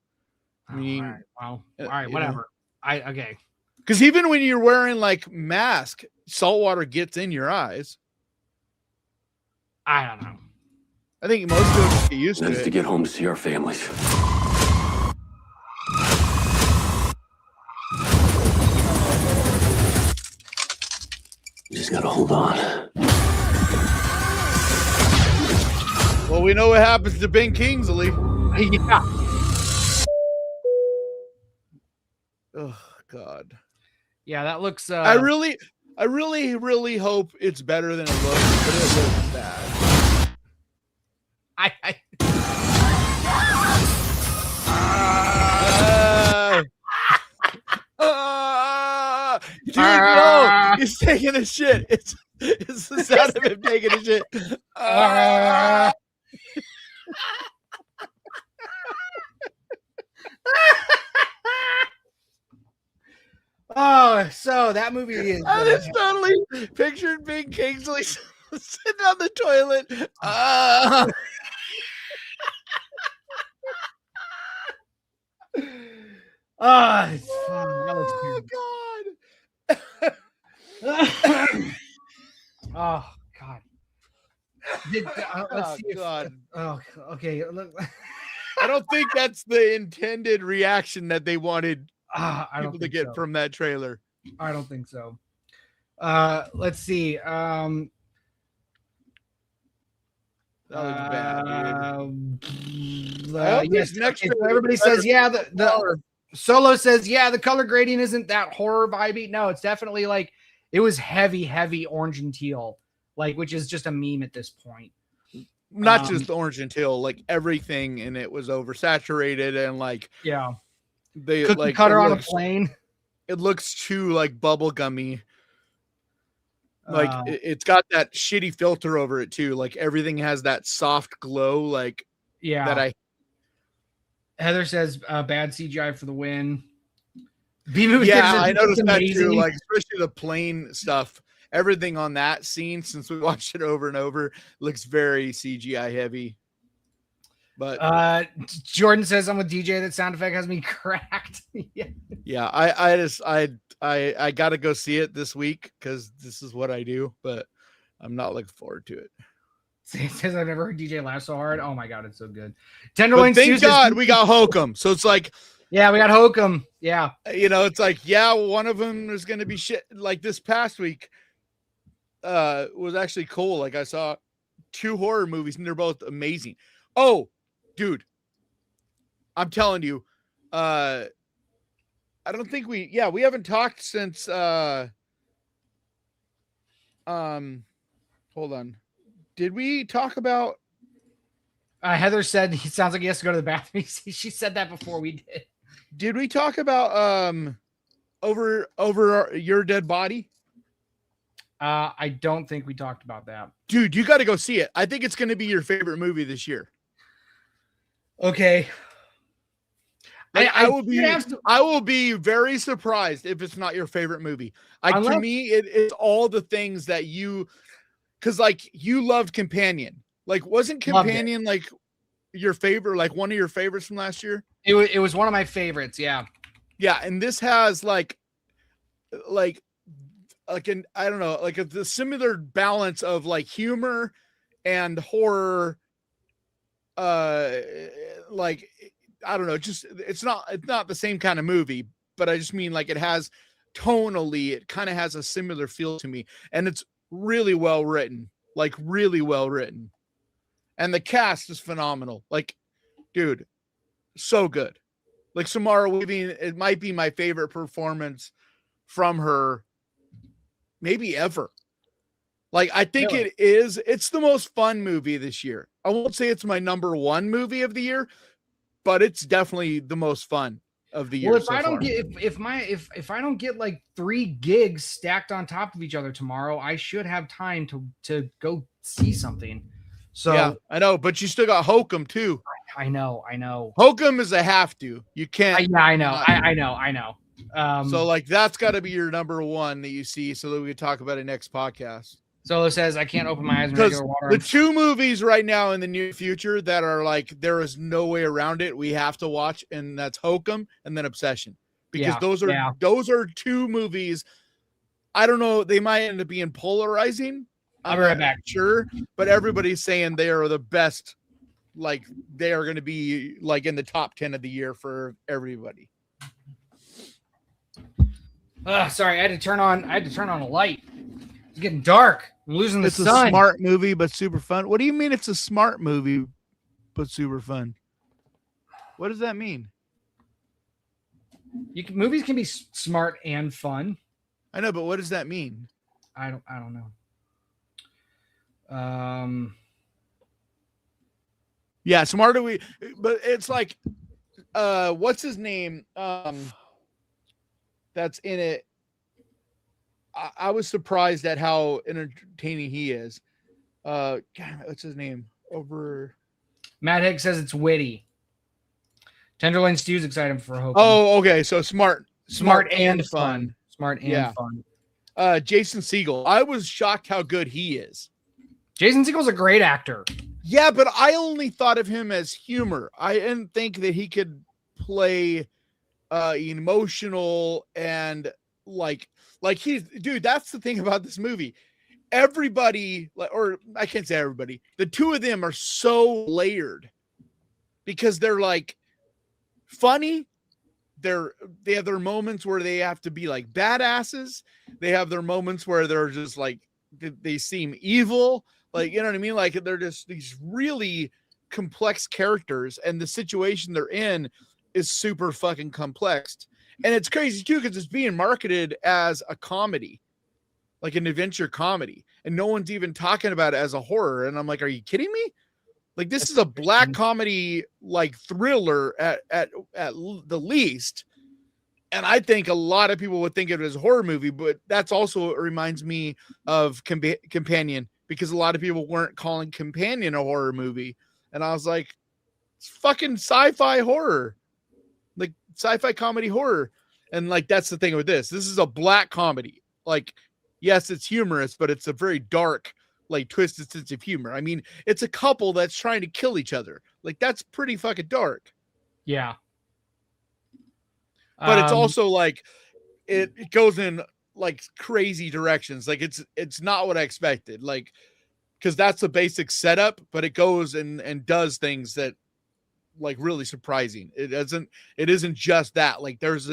I mean, all right, well, all right, whatever. Okay. Because even when you're wearing like mask, salt water gets in your eyes. I don't know. I think most of us get used to Nice it. to get home to see our families. You just gotta hold on. Well, we know what happens to Ben Kingsley. Yeah. Oh God. Yeah, that looks I really hope it's better than it looks, but it looks bad. Dude, no, he's taking a shit. It's the sound of him taking a shit. Oh, so that movie is I just totally pictured Big Kingsley sitting on the toilet. it's fun. That looks God. Oh God. Let's see if, God. Oh, okay. Look. I don't think that's the intended reaction that they wanted I don't people to think get so. from that trailer. I don't think so. Let's see. That was bad, dude. Yes, okay, so everybody says, yeah, the Solo says, yeah, the color grading isn't that horror vibey. No, it's definitely like it was heavy orange and teal, like, which is just a meme at this point. Not just orange and teal, like everything in it was oversaturated and like yeah, they cookie like cutter on a plane. It looks too like bubblegummy. Like it's got that shitty filter over it too. Like everything has that soft glow. Like yeah, Heather says bad CGI for the win. B-movie yeah, says I noticed that amazing. too. Like especially the plane stuff. Everything on that scene, since we watched it over and over, looks very CGI heavy. But Jordan says I'm with DJ. That sound effect has me cracked. yeah, I gotta go see it this week because this is what I do. But I'm not looking forward to it. It says I've never heard DJ laugh so hard. Oh my god, it's so good. But Tenderloin. thank God we got Hokum. So it's like, yeah, we got Hokum. Yeah, you know, it's like, yeah, one of them is gonna be shit. Like this past week, was actually cool. Like I saw 2 horror movies and they're both amazing. Oh, dude, I'm telling you, I don't think we haven't talked since hold on. Did we talk about Heather said he sounds like he has to go to the bathroom. She said that before we did. Did we talk about over Your Dead Body? I don't think we talked about that. Dude, you got to go see it. I think it's going to be your favorite movie this year. Okay. Like, I will be very surprised if it's not your favorite movie. To me, it's all the things that because like you loved Companion. Like, wasn't Companion like your favorite, like one of your favorites from last year? It was one of my favorites. Yeah. Yeah. And this has like an, I don't know, like the similar balance of like humor and horror. Like, I don't know, just it's not the same kind of movie, but I just mean like it has tonally, it kind of has a similar feel to me, and it's really well written. like really well written. And the cast is phenomenal. Like, dude, so good. Like Samara Weaving, it might be my favorite performance from her, maybe ever. Like, I think it's the most fun movie this year. I won't say it's my number one movie of the year, but it's definitely the most fun of the year. Well, if I don't get if I don't get like 3 gigs stacked on top of each other tomorrow, I should have time to go see something. So yeah, I know, but you still got Hokum too. I know. Hokum is a have to. You can't. I know. So like that's got to be your number one that you see, so that we can talk about it next podcast. Solo says I can't open my eyes in regular water. The 2 movies right now in the near future that are like there is no way around it, we have to watch, and that's Hokum and then Obsession, because those are 2 movies. I don't know, they might end up being polarizing. I'll be right back. Sure, but everybody's saying they are the best. Like they are going to be like in the top 10 of the year for everybody. Sorry, I had to turn on a light. It's getting dark. I'm losing the sun. It's a smart movie, but super fun. What do you mean it's a smart movie, but super fun? What does that mean? Movies can be smart and fun. I know, but what does that mean? I don't know. Yeah, smarter but it's like, what's his name? That's in it. I was surprised at how entertaining he is. God, what's his name? Matt Hicks says it's witty. Tenderloin Stew's excited for Hope. Oh, okay. So smart and fun. Smart and fun. Jason Segel. I was shocked how good he is. Jason Segel's a great actor. Yeah, but I only thought of him as humor. I didn't think that he could play emotional and like he's, dude, that's the thing about this movie. Everybody, or I can't say everybody, the 2 of them are so layered because they're like funny. They have their moments where they have to be like badasses. They have their moments where they're just like, they seem evil. Like, you know what I mean? Like they're just these really complex characters, and the situation they're in is super fucking complex. And it's crazy too, because it's being marketed as a comedy, like an adventure comedy, and no one's even talking about it as a horror. And I'm like, are you kidding me? Like, this is a black comedy, like thriller at the least. And I think a lot of people would think of it as a horror movie, but that's also, it reminds me of Companion, because a lot of people weren't calling Companion a horror movie. And I was like, it's fucking sci-fi horror, like sci-fi comedy horror. And like, that's the thing with this. This is a black comedy. Like, yes, it's humorous, but it's a very dark, like twisted sense of humor. I mean, it's a couple that's trying to kill each other. Like, that's pretty fucking dark. Yeah. But it's also like, it goes in like crazy directions. Like it's not what I expected. Like, because that's the basic setup, but it goes and does things that like really surprising. It isn't just that. Like there's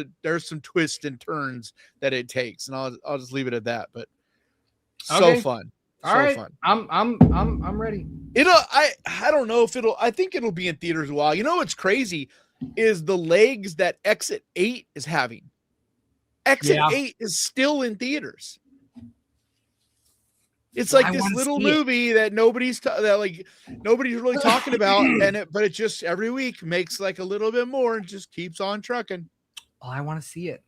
some twists and turns that it takes, and I'll just leave it at that. But so fun. All right. Fun. I'm ready. I don't know if I think it'll be in theaters a while. You know what's crazy is the legs that Exit 8 is having. Exit 8 is still in theaters. It's like this little movie that nobody's really talking about, but it just every week makes like a little bit more and just keeps on trucking. Oh, I want to see it.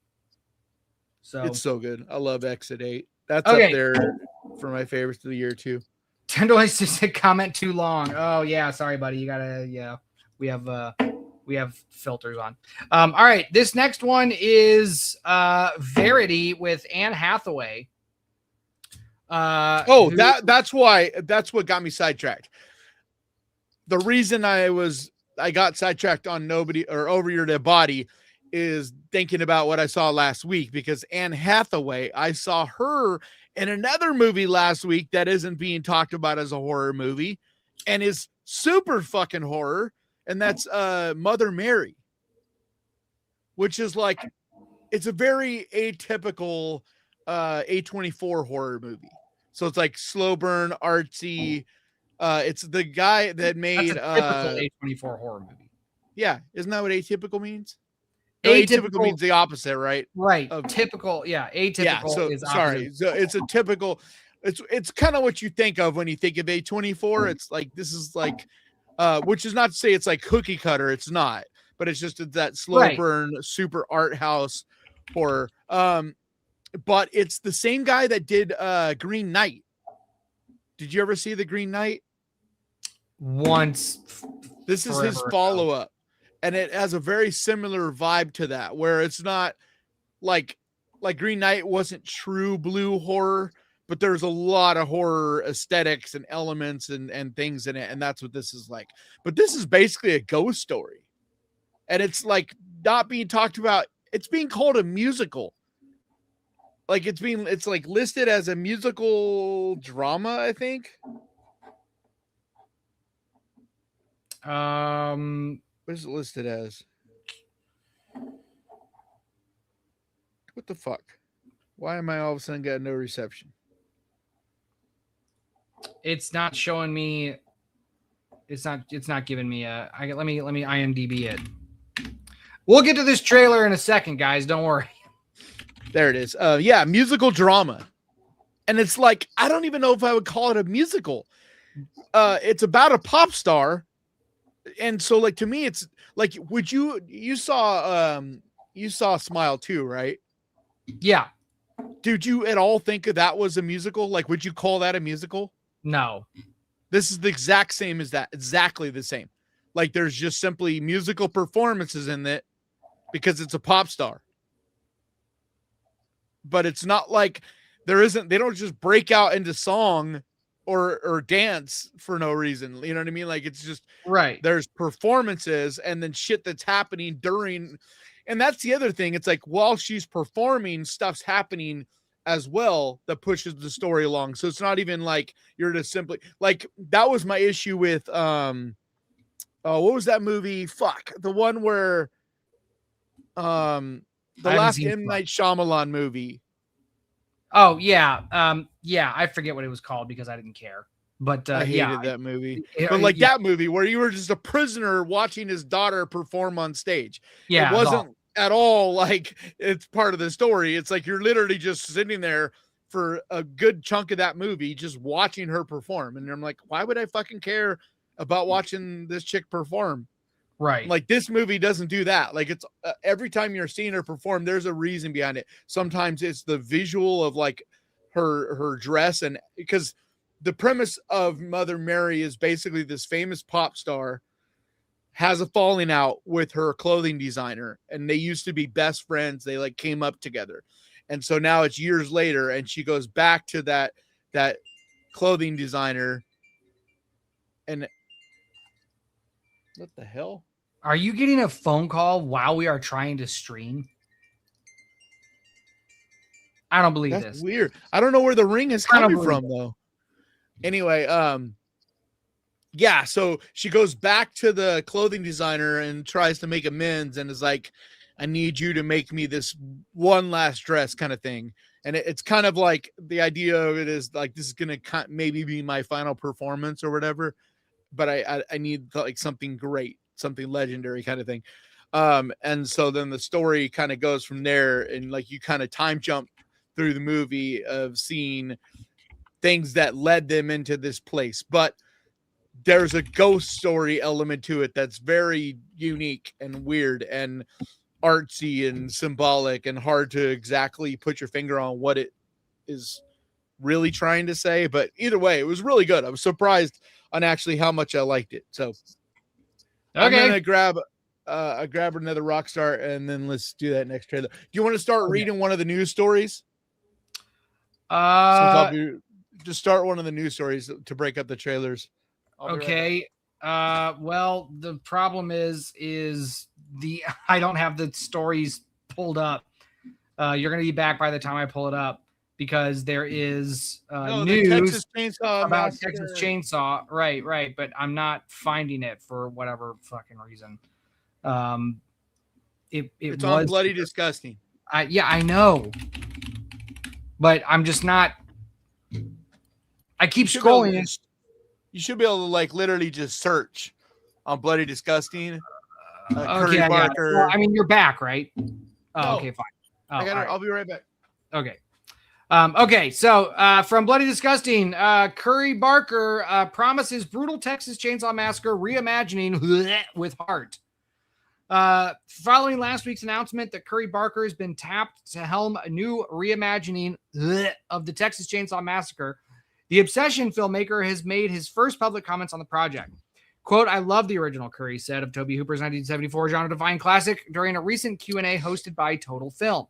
So it's so good. I love Exit 8. That's up there for my favorites of the year too. Tenderloin just said comment too long. Oh yeah, sorry, buddy. You gotta we have filters on. All right, this next one is Verity with Anne Hathaway. That's what got me sidetracked. The reason I got sidetracked on Nobody or Over Your Dead Body is thinking about what I saw last week, because Anne Hathaway, I saw her in another movie last week that isn't being talked about as a horror movie and is super fucking horror, and that's Mother Mary, which is like, it's a very atypical A24 horror movie. So it's like slow burn, artsy. It's the guy that made That's a typical A24 horror movie. Yeah, isn't that what atypical means? No, atypical means the opposite, right? Right. Typical, atypical so, is sorry. opposite. So it's a typical, it's kind of what you think of when you think of A24. It's like, this is like, which is not to say it's like cookie cutter. It's not, but it's just that slow burn, super art house horror. But it's the same guy that did Green Knight. Did you ever see the Green Knight? Once. This is his follow-up. And it has a very similar vibe to that, where it's not like Green Knight wasn't true blue horror, but there's a lot of horror aesthetics and elements and things in it. And that's what this is like. But this is basically a ghost story. And it's like not being talked about. It's being called a musical. Like it's like listed as a musical drama, I think. What is it listed as? What the fuck? Why am I all of a sudden got no reception? It's not showing me. It's not giving me a. Let me IMDb it. We'll get to this trailer in a second, guys. Don't worry. There it is. Yeah, musical drama. And it's like, I don't even know if I would call it a musical. It's about a pop star. And so like to me, it's like, would you saw Smile 2, right? Yeah. Did you at all think that was a musical? Like, would you call that a musical? No. This is the exact same as that. Exactly the same. Like there's just simply musical performances in it because it's a pop star. But it's not like they don't just break out into song or dance for no reason. You know what I mean? Like it's just right. There's performances and then shit that's happening during. And that's the other thing. It's like while she's performing, stuff's happening as well that pushes the story along. So it's not even like you're just simply like that was my issue with what was that movie? Fuck. The one where the last M. Night Shyamalan movie. Oh yeah. Yeah, I forget what it was called because I didn't care. But I hated that movie. But like that movie where you were just a prisoner watching his daughter perform on stage. Yeah. It wasn't at all like it's part of the story. It's like you're literally just sitting there for a good chunk of that movie just watching her perform. And I'm like, why would I fucking care about watching this chick perform? Right. Like this movie doesn't do that. Like it's every time you're seeing her perform, there's a reason behind it. Sometimes it's the visual of like her dress, and because the premise of Mother Mary is basically this famous pop star has a falling out with her clothing designer, and they used to be best friends. They like came up together. And so now it's years later and she goes back to that clothing designer. And what the hell? Are you getting a phone call while we are trying to stream? I don't believe That's this. Weird. I don't know where the ring is coming from though. Anyway, yeah, so she goes back to the clothing designer and tries to make amends and is like, I need you to make me this one last dress kind of thing. And it's kind of like the idea of it is like, this is going to maybe be my final performance or whatever, but I need like something great, something legendary kind of thing. And so then the story kind of goes from there, and like you kind of time jump through the movie of seeing things that led them into this place. But there's a ghost story element to it that's very unique and weird and artsy and symbolic and hard to exactly put your finger on what it is really trying to say. But either way, it was really good. I was surprised on actually how much I liked it. So I'm gonna grab another rock star and then let's do that next trailer. Do you want to start reading one of the news stories? Just start one of the news stories to break up the trailers. Okay. Well, the problem is I don't have the stories pulled up. You're going to be back by the time I pull it up because there is news about Texas Chainsaw. Right. But I'm not finding it for whatever fucking reason. It's on Bloody Disgusting. Yeah, I know. But I'm just not. I keep should be able scrolling. to- You should be able to like literally just search on Bloody Disgusting. Curry Yeah. Barker. Well, I mean, you're back, right? Oh, No. okay, fine. Oh, I got all it. right. I'll be right back. Okay. Okay, so from Bloody Disgusting, Curry Barker promises brutal Texas Chainsaw Massacre reimagining with heart. Following last week's announcement that Curry Barker has been tapped to helm a new reimagining of the Texas Chainsaw Massacre, the Obsession filmmaker has made his first public comments on the project. Quote, I love the original, Curry said of Tobe Hooper's 1974 genre-defying classic during a recent Q&A hosted by Total Film.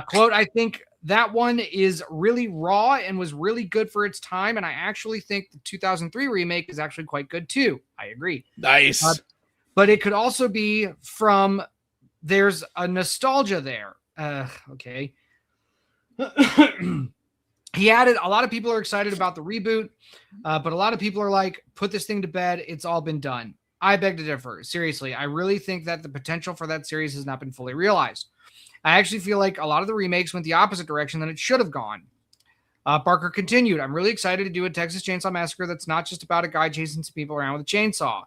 Quote, I think that one is really raw and was really good for its time, and I actually think the 2003 remake is actually quite good too. I agree. Nice. But it could also be from, there's a nostalgia there. Okay. He added, a lot of people are excited about the reboot, but a lot of people are like, put this thing to bed. It's all been done. I beg to differ. Seriously, I really think that the potential for that series has not been fully realized. I actually feel like a lot of the remakes went the opposite direction than it should have gone. Barker continued, I'm really excited to do a Texas Chainsaw Massacre that's not just about a guy chasing some people around with a chainsaw,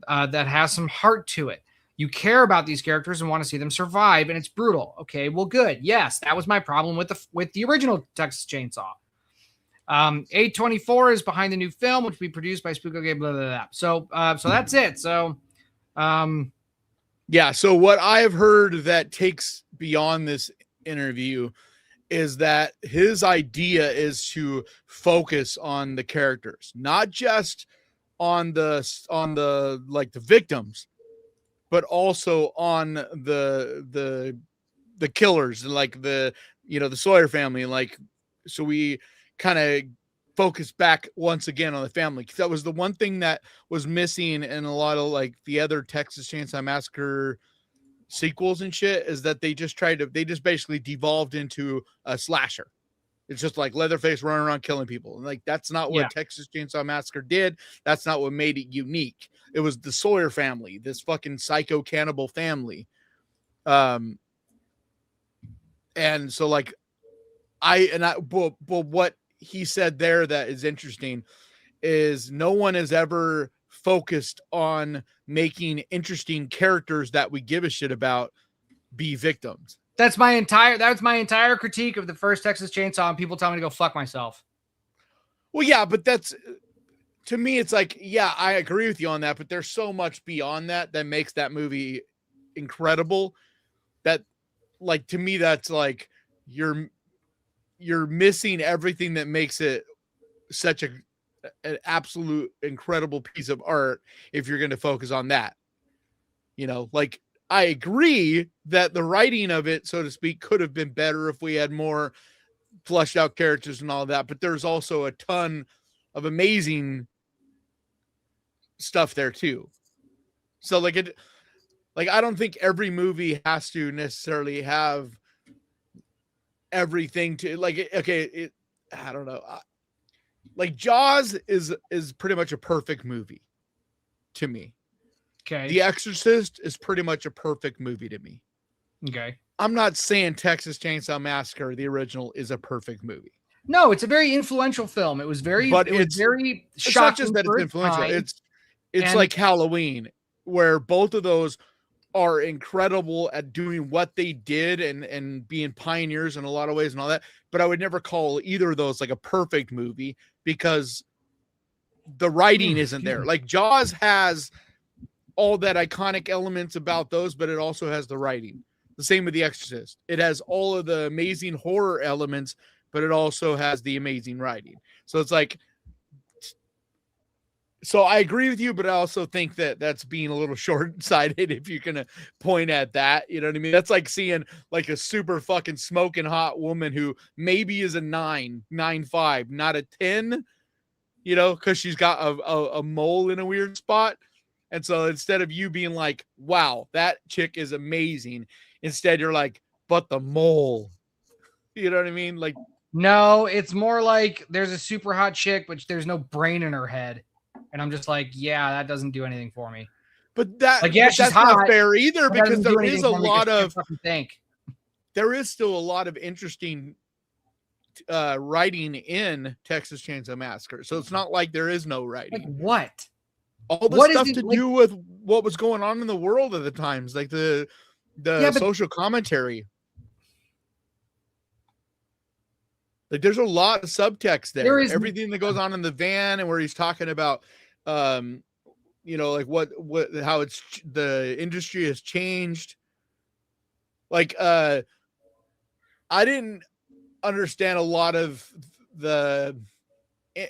that has some heart to it. You care about these characters and want to see them survive, and it's brutal. Okay, well, good. Yes, that was my problem with the original Texas Chainsaw. A24 is behind the new film, which will be produced by Spooko Game, blah, blah, blah. So that's it. So, yeah. So what I've heard that takes beyond this interview is that his idea is to focus on the characters, not just on the like the victims, but also on the killers, like the Sawyer family, like, so we kind of focus back once again on the family. That was the one thing that was missing in a lot of like the other Texas Chainsaw Massacre sequels and shit, is that they just basically devolved into a slasher. It's just like Leatherface running around killing people. And like, that's not what Texas Chainsaw Massacre did. That's not what made it unique. It was the Sawyer family, this fucking psycho cannibal family. And so like, but what he said there that is interesting is no one has ever focused on making interesting characters that we give a shit about be victims. That's my entire critique of the first Texas Chainsaw, and people tell me to go fuck myself. Well, yeah, but that's, to me, it's like, yeah, I agree with you on that, but there's so much beyond that that makes that movie incredible that, like, to me, that's like, you're missing everything that makes it such an absolute incredible piece of art if you're going to focus on that. Like, I agree that the writing of it, so to speak, could have been better if we had more fleshed out characters and all that, but there's also a ton of amazing stuff there too. So like I don't think every movie has to necessarily have everything to like, okay, I don't know. Like Jaws is pretty much a perfect movie to me. Okay. The Exorcist is pretty much a perfect movie to me. Okay. I'm not saying Texas Chainsaw Massacre, the original, is a perfect movie. No, it's a very influential film. It was very shocking. It's not just that it's influential. It's like Halloween, where both of those are incredible at doing what they did and being pioneers in a lot of ways and all that. But I would never call either of those like a perfect movie because the writing isn't there. Like Jaws has all that iconic elements about those, but it also has the writing. The same with The Exorcist. It has all of the amazing horror elements, but it also has the amazing writing. So it's like, so I agree with you, but I also think that that's being a little short-sighted if you're going to point at that. You know what I mean? That's like seeing like a super fucking smoking hot woman who maybe is a 9.5, not a 10, because she's got a mole in a weird spot. And so instead of you being like, wow, that chick is amazing, instead you're like, but the mole. You know what I mean? Like, no, it's more like there's a super hot chick, but there's no brain in her head. And I'm just like, yeah, that doesn't do anything for me. But that, like, yeah, that's hot, not fair either, because there is a lot of, think. there is still a lot of interesting writing in Texas Chainsaw Massacre. So it's not like there is no writing. Like what? All the stuff to do with what was going on in the world at the times, like the social commentary. Like there's a lot of subtext there. Everything that goes on in the van and where he's talking about like what how it's the industry has changed. Like I didn't understand a lot of the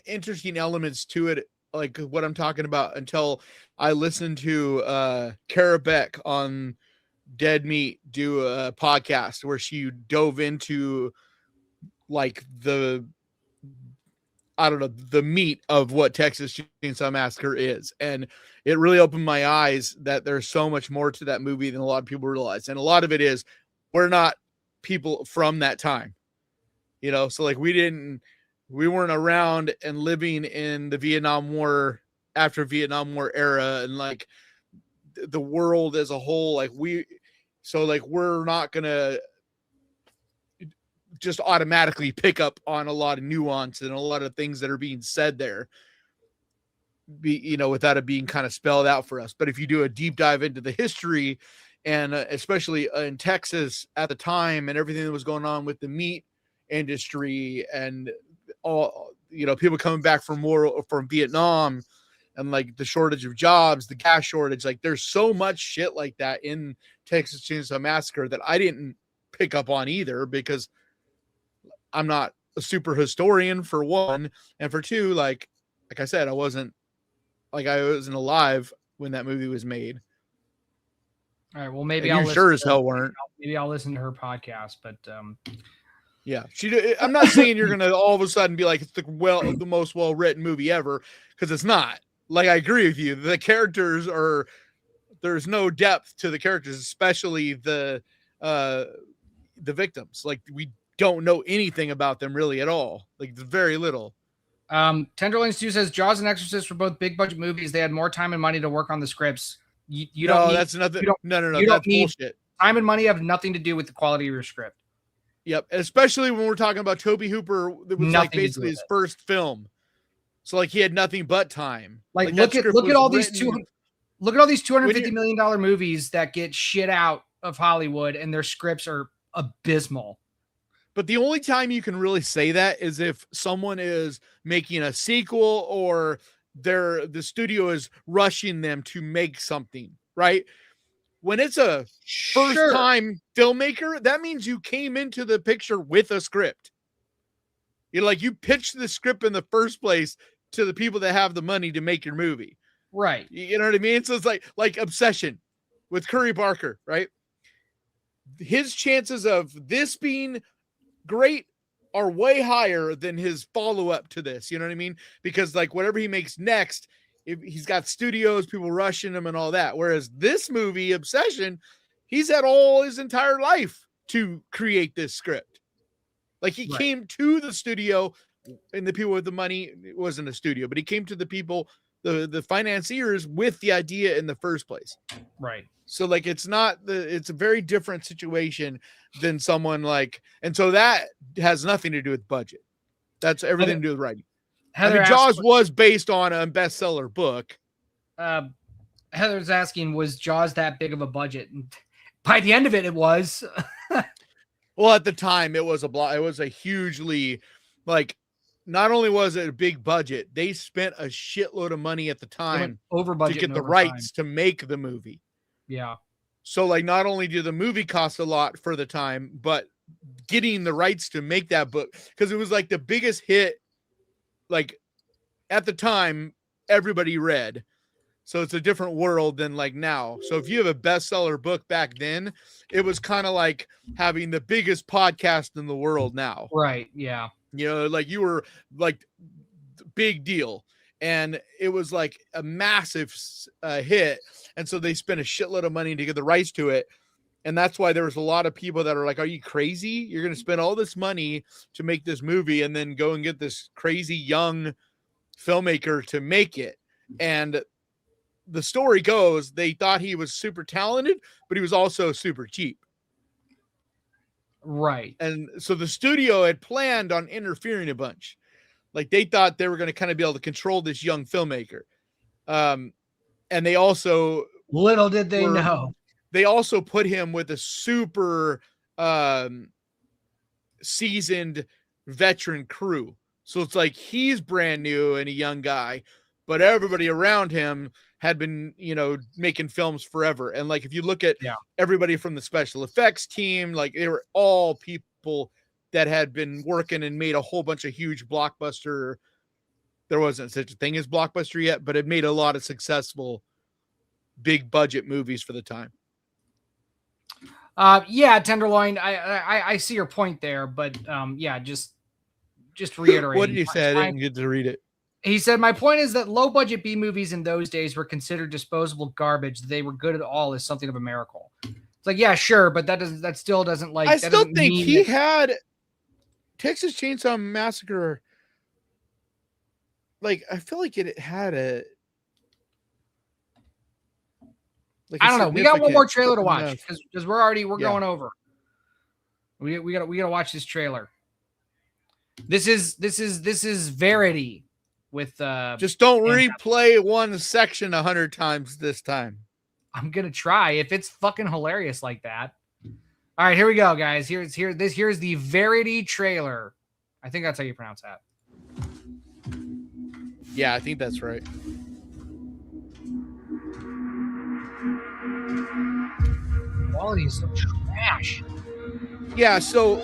interesting elements to it, like what I'm talking about, until I listened to Kara Beck on Dead Meat do a podcast where she dove into like the meat of what Texas Chainsaw Massacre is. And it really opened my eyes that there's so much more to that movie than a lot of people realize. And a lot of it is we're not people from that time, so like we weren't around and living in the Vietnam War, after Vietnam War era, and like the world as a whole. Like we're not going to just automatically pick up on a lot of nuance and a lot of things that are being said there, without it being kind of spelled out for us. But if you do a deep dive into the history, and especially in Texas at the time, and everything that was going on with the meat industry, and all, people coming back from Vietnam, and like the shortage of jobs, the gas shortage, like there's so much shit like that in Texas Chainsaw Massacre that I didn't pick up on either, because I'm not a super historian, for one, and for two, like I said, I wasn't alive when that movie was made. All right, well, maybe you sure as hell weren't. Maybe I'll listen to her podcast, but yeah, I'm not saying you're gonna all of a sudden be like it's the most well written movie ever, because it's not. Like I agree with you, the characters there's no depth to the characters, especially the victims. Like we don't know anything about them really at all. Like very little. Tenderloin Stew says Jaws and Exorcist were both big budget movies. They had more time and money to work on the scripts. No, that's nothing. No, that's bullshit. Time and money have nothing to do with the quality of your script. Yep, especially when we're talking about Tobe Hooper. It was like basically his first film, so like he had nothing but time. Like look at all these $250 million movies that get shit out of Hollywood, and their scripts are abysmal. But the only time you can really say that is if someone is making a sequel, or the studio is rushing them to make something, right? When it's a first time filmmaker, that means you came into the picture with a script. You pitched the script in the first place to the people that have the money to make your movie. Right. You know what I mean? So it's like Obsession with Curry Barker, right? His chances of this being great are way higher than his follow-up to this. You know what I mean? Because like whatever he makes next, he's got studios, people rushing him and all that. Whereas this movie, Obsession, he's had all his entire life to create this script. Like he came to the studio, and the people with the money, it wasn't a studio, but he came to the people, the financiers, with the idea in the first place. Right. So like it's a very different situation than someone like, and so that has nothing to do with budget. That's everything to do with writing. Jaws was based on a bestseller book. Heather's asking, was Jaws that big of a budget? And by the end of it, it was. Well, at the time, it was a hugely, like, not only was it a big budget, they spent a shitload of money at the time over budget to get the rights to make the movie. Yeah. So like, not only did the movie cost a lot for the time, but getting the rights to make that book, because it was like the biggest hit, like at the time everybody read. So it's a different world than like now. So if you have a bestseller book back then, it was kind of like having the biggest podcast in the world now. Right. Yeah. Like you were like big deal. And it was like a massive hit. And so they spent a shitload of money to get the rights to it. And that's why there was a lot of people that are like, are you crazy? You're going to spend all this money to make this movie and then go and get this crazy young filmmaker to make it. And the story goes, they thought he was super talented, but he was also super cheap. Right. And so the studio had planned on interfering a bunch. Like they thought they were going to kind of be able to control this young filmmaker. And they also little did they know. They also put him with a super seasoned veteran crew. So it's like he's brand new and a young guy, but everybody around him had been, making films forever. And like if you look at everybody from the special effects team, like they were all people that had been working and made a whole bunch of huge blockbuster. There wasn't such a thing as blockbuster yet, but it made a lot of successful big budget movies for the time. Tenderloin. I see your point there, but just reiterate. What did you say? I didn't get to read it. He said, my point is that low budget B movies in those days were considered disposable garbage. They were good at all as something of a miracle. It's like, yeah, sure. But that still doesn't like, I still think he had Texas Chainsaw Massacre. Like, I feel like it had a, like I don't know. We got one more trailer to watch because we're going over. We gotta watch this trailer. This is Verity with just don't replay one section 100 times this time. I'm gonna try if it's fucking hilarious like that. All right, here we go, guys. Here's the Verity trailer. I think that's how you pronounce that. Yeah, I think that's right. Quality is so trash. Yeah, so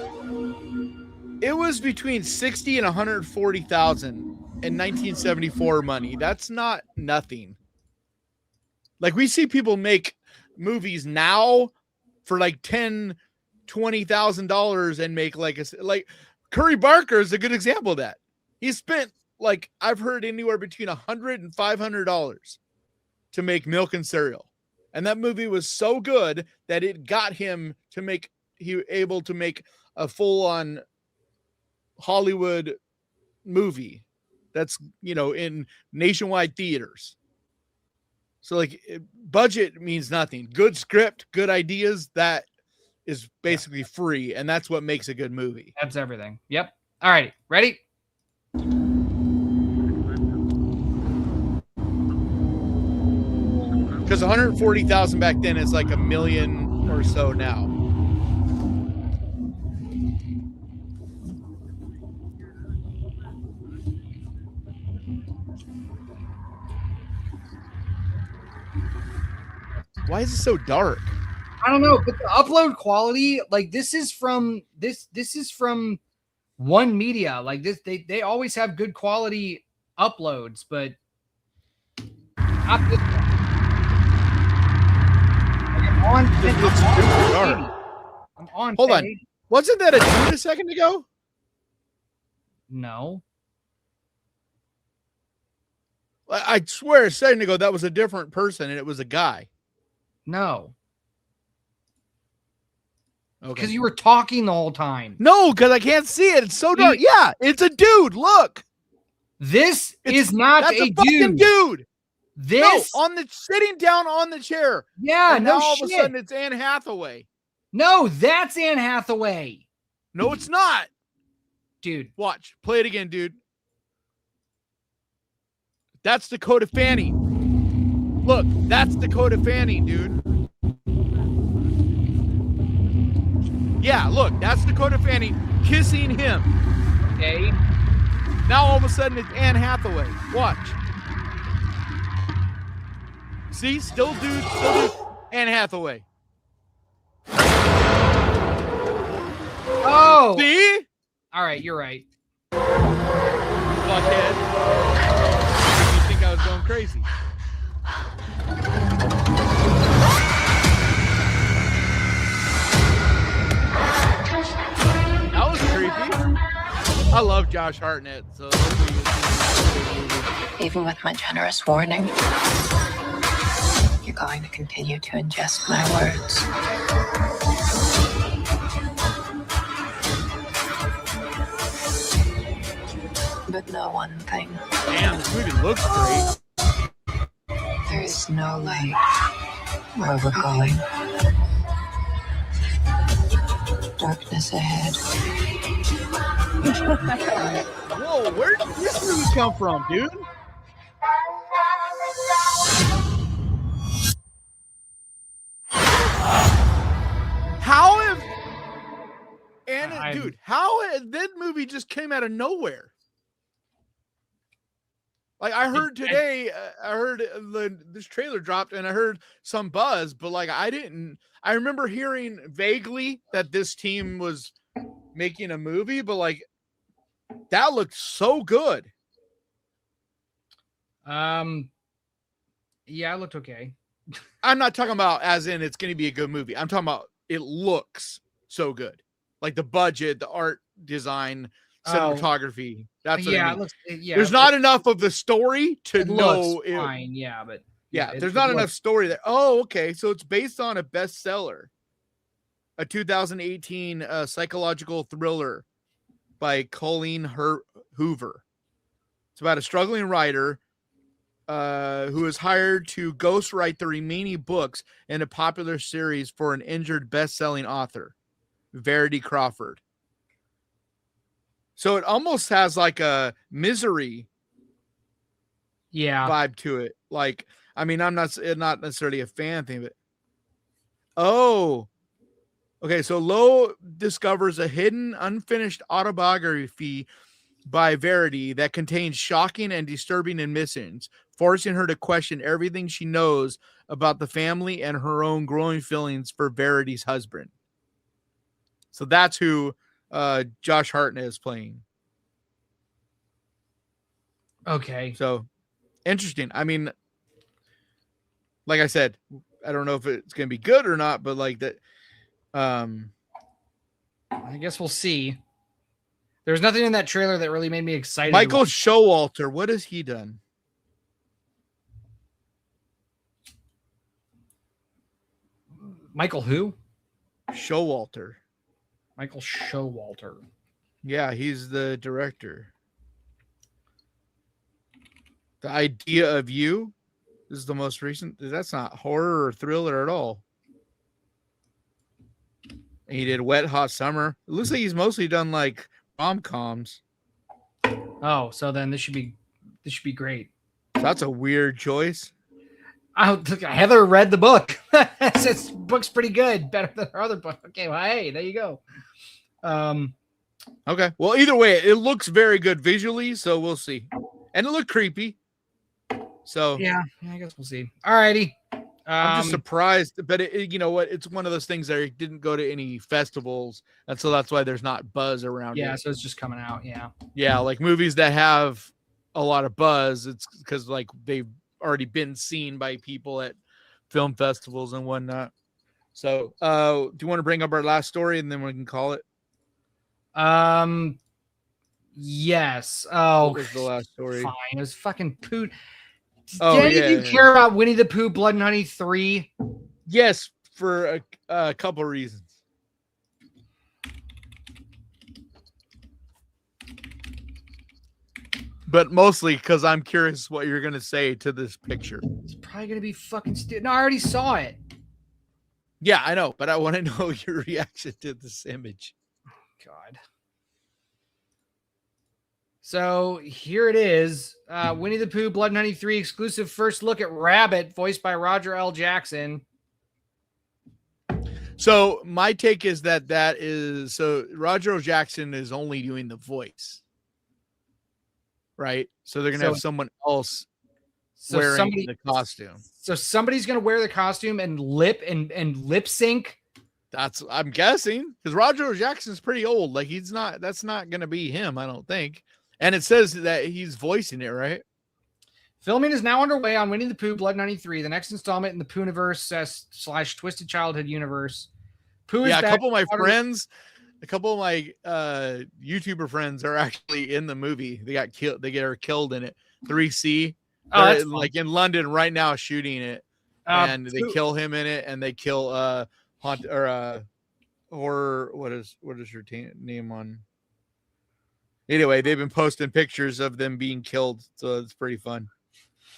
it was between 60 and 140,000 in 1974 money. That's not nothing. Like we see people make movies now for like $10,000-$20,000 and make like Curry Barker is a good example of that. He spent like I've heard anywhere between $100 and $500 to make Milk and Cereal. And that movie was so good that it got him to able to make a full-on Hollywood movie that's, in nationwide theaters. So like budget means nothing. Good script, good ideas, that is basically free. And that's what makes a good movie. That's everything. Yep. All right. Ready? Because 140,000 back then is like $1 million or so now. Why is it so dark? I don't know, but the upload quality, like this is from One Media. Like this, they always have good quality uploads, but not this one. I'm on. Hold on. Wasn't that a dude a second ago? No. I swear a second ago that was a different person and it was a guy. No. Okay. Because you were talking the whole time. No, because I can't see it. It's so dark. Yeah, it's a dude. Look. This is not a fucking dude. This sitting down on the chair. Yeah, and no now all shit. of a sudden it's Anne Hathaway. No, that's Anne Hathaway. No, it's not. Dude. Watch. Play it again, dude. That's Dakota Fanning. Look, that's Dakota Fanning, dude. Yeah, look, that's Dakota Fanning kissing him. Okay. Now all of a sudden it's Anne Hathaway. Watch. See, still dude, Anne Hathaway. Oh. See? All right, you're right. Fuckhead. You think I was going crazy? That was creepy. I love Josh Hartnett, so Even with my generous warning, you're going to continue to ingest my words. But know one thing. Damn, this movie looks great. There is no light where we're going. Darkness ahead. Whoa, where did this movie come from, dude? How have dude, how that movie just came out of nowhere? Like I heard today, I heard this trailer dropped and I heard some buzz, but like I remember hearing vaguely that this team was making a movie, but like that looked so good. Yeah, it looked okay. I'm not talking about as in it's going to be a good movie. I'm talking about it looks so good. Like the budget, the art design, cinematography. That's what I mean. There's not enough of the story to know it. Fine, yeah, but there's not enough story there. Oh, okay. So it's based on a bestseller, a 2018 psychological thriller by Colleen Hoover. It's about a struggling writer who is hired to ghostwrite the remaining books in a popular series for an injured best-selling author, Verity Crawford. So it almost has like a Misery vibe to it. Like, I mean, I'm not necessarily a fan thing, but okay. So Lowe discovers a hidden, unfinished autobiography by Verity that contains shocking and disturbing admissions, forcing her to question everything she knows about the family and her own growing feelings for Verity's husband. So that's who Josh Hartnett is playing. Okay. So interesting. I mean, like I said, I don't know if it's going to be good or not, but like that, I guess we'll see. There's nothing in that trailer that really made me excited. Michael Showalter, what has he done? Michael who? Showalter. Michael Showalter. Yeah, he's the director. The Idea of You is the most recent. That's not horror or thriller at all. And he did Wet Hot Summer. It looks like he's mostly done like rom-coms. Oh, so then this should be great. So that's a weird choice. Heather read the book. This book's pretty good, better than her other book. Okay, well, hey, there you go. Okay, well, either way, it looks very good visually, so we'll see. And it looked creepy. So yeah, I guess we'll see. All righty. I'm just surprised, but you know what? It's one of those things that it didn't go to any festivals, and so that's why there's not buzz around it. Yeah, so it's just coming out. Yeah. Yeah, like movies that have a lot of buzz, it's because like they've already been seen by people at film festivals and whatnot. So, do you want to bring up our last story and then we can call it? Yes. Oh, what was the last story? Fine. It was fucking Pooh. Oh, Did anything care about Winnie the Pooh, Blood and Honey 3? Yes, for a couple reasons. But mostly because I'm curious what you're going to say to this picture. It's probably going to be fucking stupid. No, I already saw it. Yeah, I know, but I want to know your reaction to this image. God. So here it is. Winnie the Pooh, Blood and Honey 3 exclusive first look at Rabbit, voiced by Roger L. Jackson. So my take is that so Roger L. Jackson is only doing the voice. Right? So they're going to have someone else wearing the costume. So somebody's going to wear the costume and lip sync. I'm guessing, because Roger L. Jackson's pretty old. Like that's not going to be him, I don't think. And it says that he's voicing it, right? Filming is now underway on Winnie the Pooh, Blood 93, the next installment in the Poohniverse / Twisted Childhood universe. Pooh is a couple of my friends, a couple of my YouTuber friends are actually in the movie. They got killed. They get killed in it. 3C. They're like in London right now shooting it, and they kill him in it, and they kill horror. What is her name on? Anyway, they've been posting pictures of them being killed, so it's pretty fun.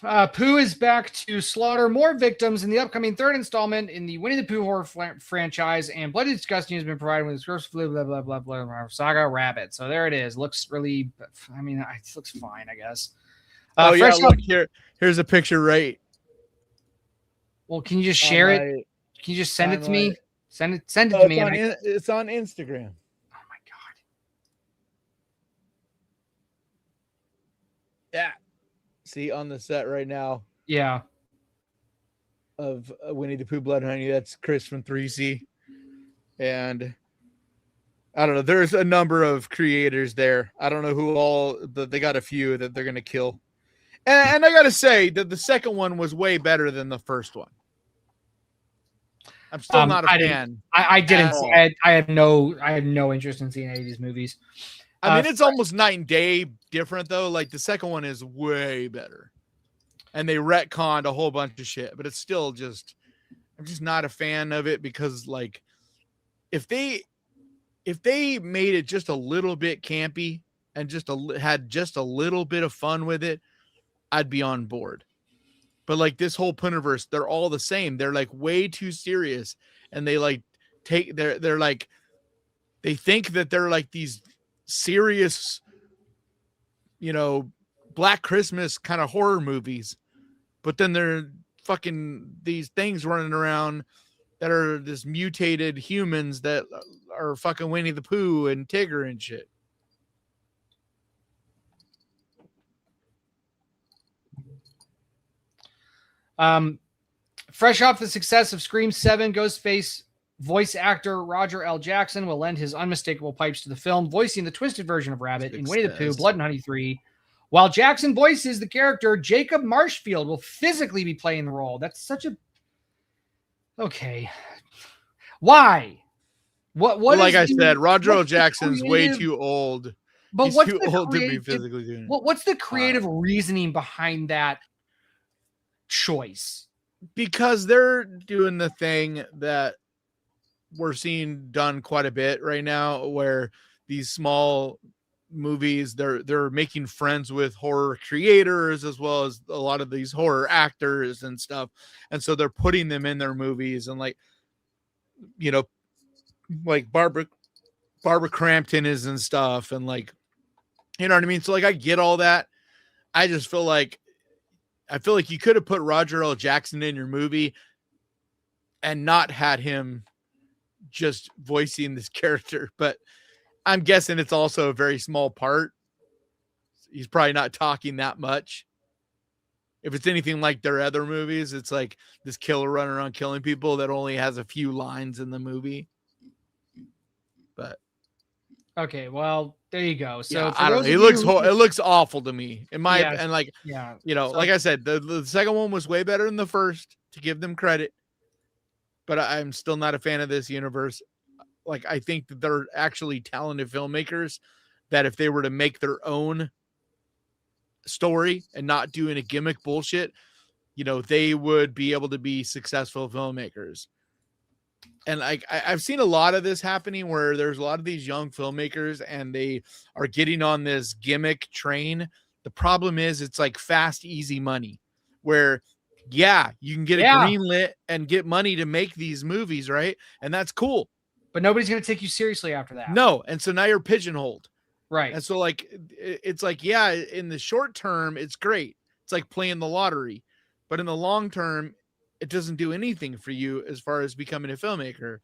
Pooh is back to slaughter more victims in the upcoming third installment in the Winnie the Pooh horror franchise, and Bloody Disgusting has been provided with this gross blah blah blah blah blah saga rabbit. So there it is. Looks really, I mean, it looks fine, I guess. Oh yeah, look here. Here's a picture, right? Well, can you just share it? Can you just send it to me? Send it to me. It's on Instagram. Oh my god. Yeah. See on the set right now. Yeah. Of Winnie the Pooh Blood Honey. That's Chris from 3C. And I don't know. There's a number of creators there. I don't know who all, but they got a few that they're going to kill. And I got to say that the second one was way better than the first one. I'm still not a fan. I didn't. I had no interest in seeing any of these movies. I mean, it's almost night and day different though. Like the second one is way better, and they retconned a whole bunch of shit. But it's still just, I'm just not a fan of it because like, if they made it just a little bit campy and had just a little bit of fun with it, I'd be on board. But like this whole Poohverse, they're all the same. They're like way too serious, and they like they're like they think that they're like these serious, you know, Black Christmas kind of horror movies, but then they're fucking these things running around that are this mutated humans that are fucking Winnie the Pooh and Tigger and shit. Fresh off the success of Scream 7, Ghostface voice actor Roger L. Jackson will lend his unmistakable pipes to the film, voicing the twisted version of Rabbit in Winnie the Pooh, Blood and Honey 3. While Jackson voices the character, Jacob Marshfield will physically be playing the role. That's such a... Okay. Why? What well, like I said, Roger L. Jackson's way too old. But He's what's too the old to be creative, physically doing it. what's the creative reasoning behind that choice? Because they're doing the thing that we're seeing done quite a bit right now, where these small movies, they're making friends with horror creators as well as a lot of these horror actors and stuff, and so they're putting them in their movies. And like, you know, like Barbara Crampton is and stuff, and like, you know what I mean. So like, I get all that. I just feel like you could have put Roger L. Jackson in your movie and not had him just voicing this character. But I'm guessing it's also a very small part. He's probably not talking that much. If it's anything like their other movies, it's like this killer running around killing people that only has a few lines in the movie. But okay, well, there you go. So yeah, I don't know. It looks awful to me. In my and like, yeah, you know, so, like I said, the second one was way better than the first, to give them credit. But I'm still not a fan of this universe. Like, I think that they're actually talented filmmakers that if they were to make their own story and not doing a gimmick bullshit, you know, they would be able to be successful filmmakers. And like, I've seen a lot of this happening where there's a lot of these young filmmakers and they are getting on this gimmick train. The problem is it's like fast, easy money where, yeah, you can get a greenlit and get money to make these movies, right? And that's cool. But nobody's going to take you seriously after that. No. And so now you're pigeonholed. Right. And so like, it's like, yeah, in the short term, it's great. It's like playing the lottery. But in the long term, it doesn't do anything for you as far as becoming a filmmaker.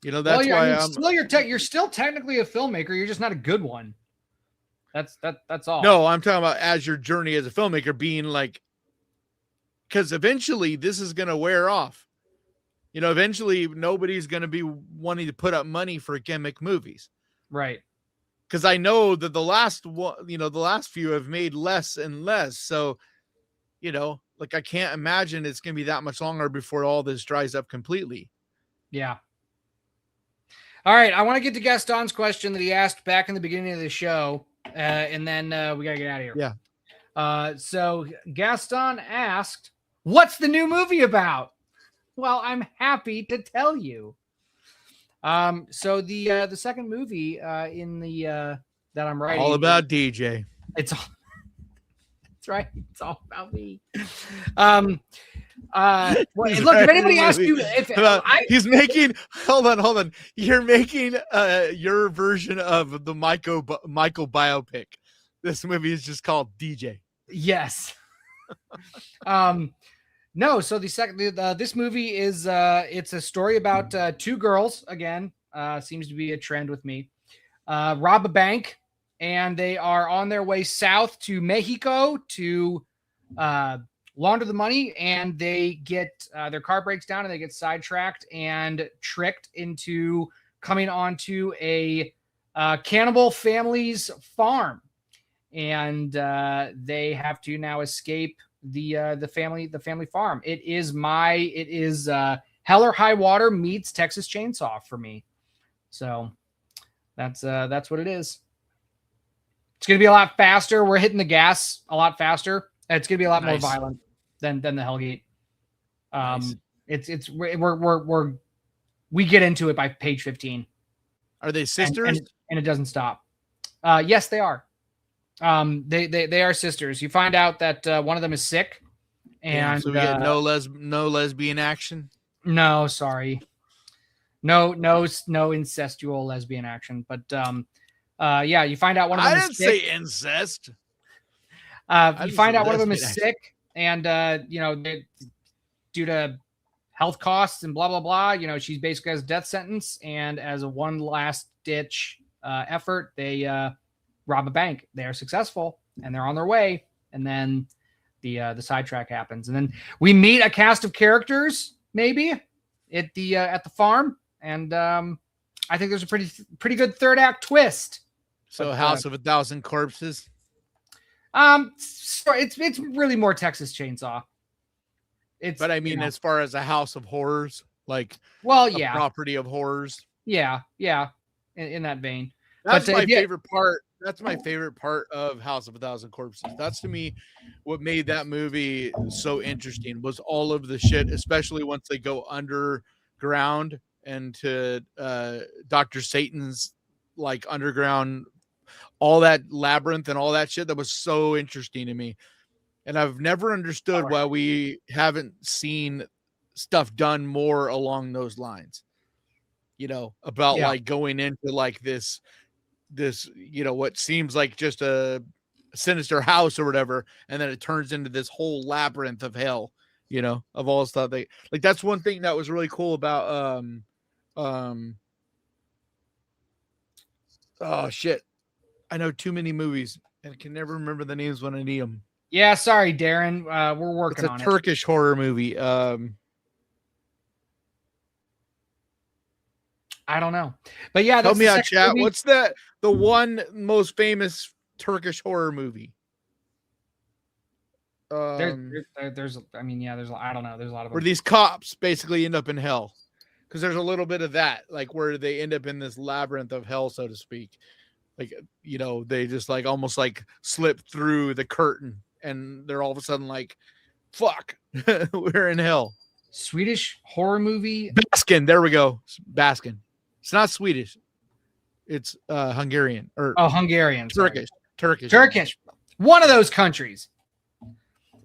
You know, that's why you're still technically a filmmaker. You're just not a good one. That's all. No, I'm talking about as your journey as a filmmaker being like, because eventually this is going to wear off. You know, eventually nobody's going to be wanting to put up money for gimmick movies. Right. Because I know that the last few have made less and less. So, you know, like I can't imagine it's going to be that much longer before all this dries up completely. Yeah. All right. I want to get to Gaston's question that he asked back in the beginning of the show. And then we got to get out of here. Yeah. So Gaston asked, what's the new movie about? Well, I'm happy to tell you. So the second movie in the that I'm writing, all about DJ. It's right. It's all about me. Well, look, if anybody asks you, he's making, hold on. You're making your version of the Michael biopic. This movie is just called DJ. Yes. No. So this movie is it's a story about two girls. Again, seems to be a trend with me. Rob a bank, and they are on their way south to Mexico to launder the money, and they get their car breaks down and they get sidetracked and tricked into coming onto a cannibal family's farm, and they have to now escape the family farm. It is Hell or High Water meets Texas Chainsaw for me. So that's what it is. It's gonna be a lot faster. We're hitting the gas a lot faster. It's gonna be a lot more violent than the Hellgate. We get into it by page 15. Are they sisters? And it doesn't stop. Yes, they are. They are sisters. You find out that one of them is sick, and so we get no lesbian action. No, sorry, no incestual lesbian action. But yeah, you find out one of them. I didn't is sick. say incest. You find out one of them is sick, and due to health costs and blah blah blah, she's basically has a death sentence. And as a one last ditch effort, they rob a bank. They are successful, and they're on their way. And then the sidetrack happens, and then we meet a cast of characters maybe at the farm, and I think there's a pretty good third act twist. So, but, House of a Thousand Corpses. It's really more Texas Chainsaw. But I mean, as far as a house of horrors, like a property of horrors. Yeah, in that vein. That's my favorite part. That's my favorite part of House of a Thousand Corpses. That's to me what made that movie so interesting was all of the shit, especially once they go underground and to Dr. Satan's like underground, all that labyrinth and all that shit. That was so interesting to me. And I've never understood why we haven't seen stuff done more along those lines, about like going into like this, what seems like just a sinister house or whatever. And then it turns into this whole labyrinth of hell, of all stuff. That's one thing that was really cool about, oh shit. I know too many movies and can never remember the names when I need them. Yeah. Sorry, Darren. We're working on it. It's a Turkish horror movie. I don't know, but yeah, help me out, chat. Movie. What's the one most famous Turkish horror movie? There's I don't know. There's a lot of them. Where these cops basically end up in hell, because there's a little bit of that, like where they end up in this labyrinth of hell, so to speak. Like they just like almost like slip through the curtain, and they're all of a sudden like, "Fuck, we're in hell." Swedish horror movie. Baskin. There we go. Baskin. It's not Swedish. It's Hungarian or Hungarian. Turkish. One of those countries.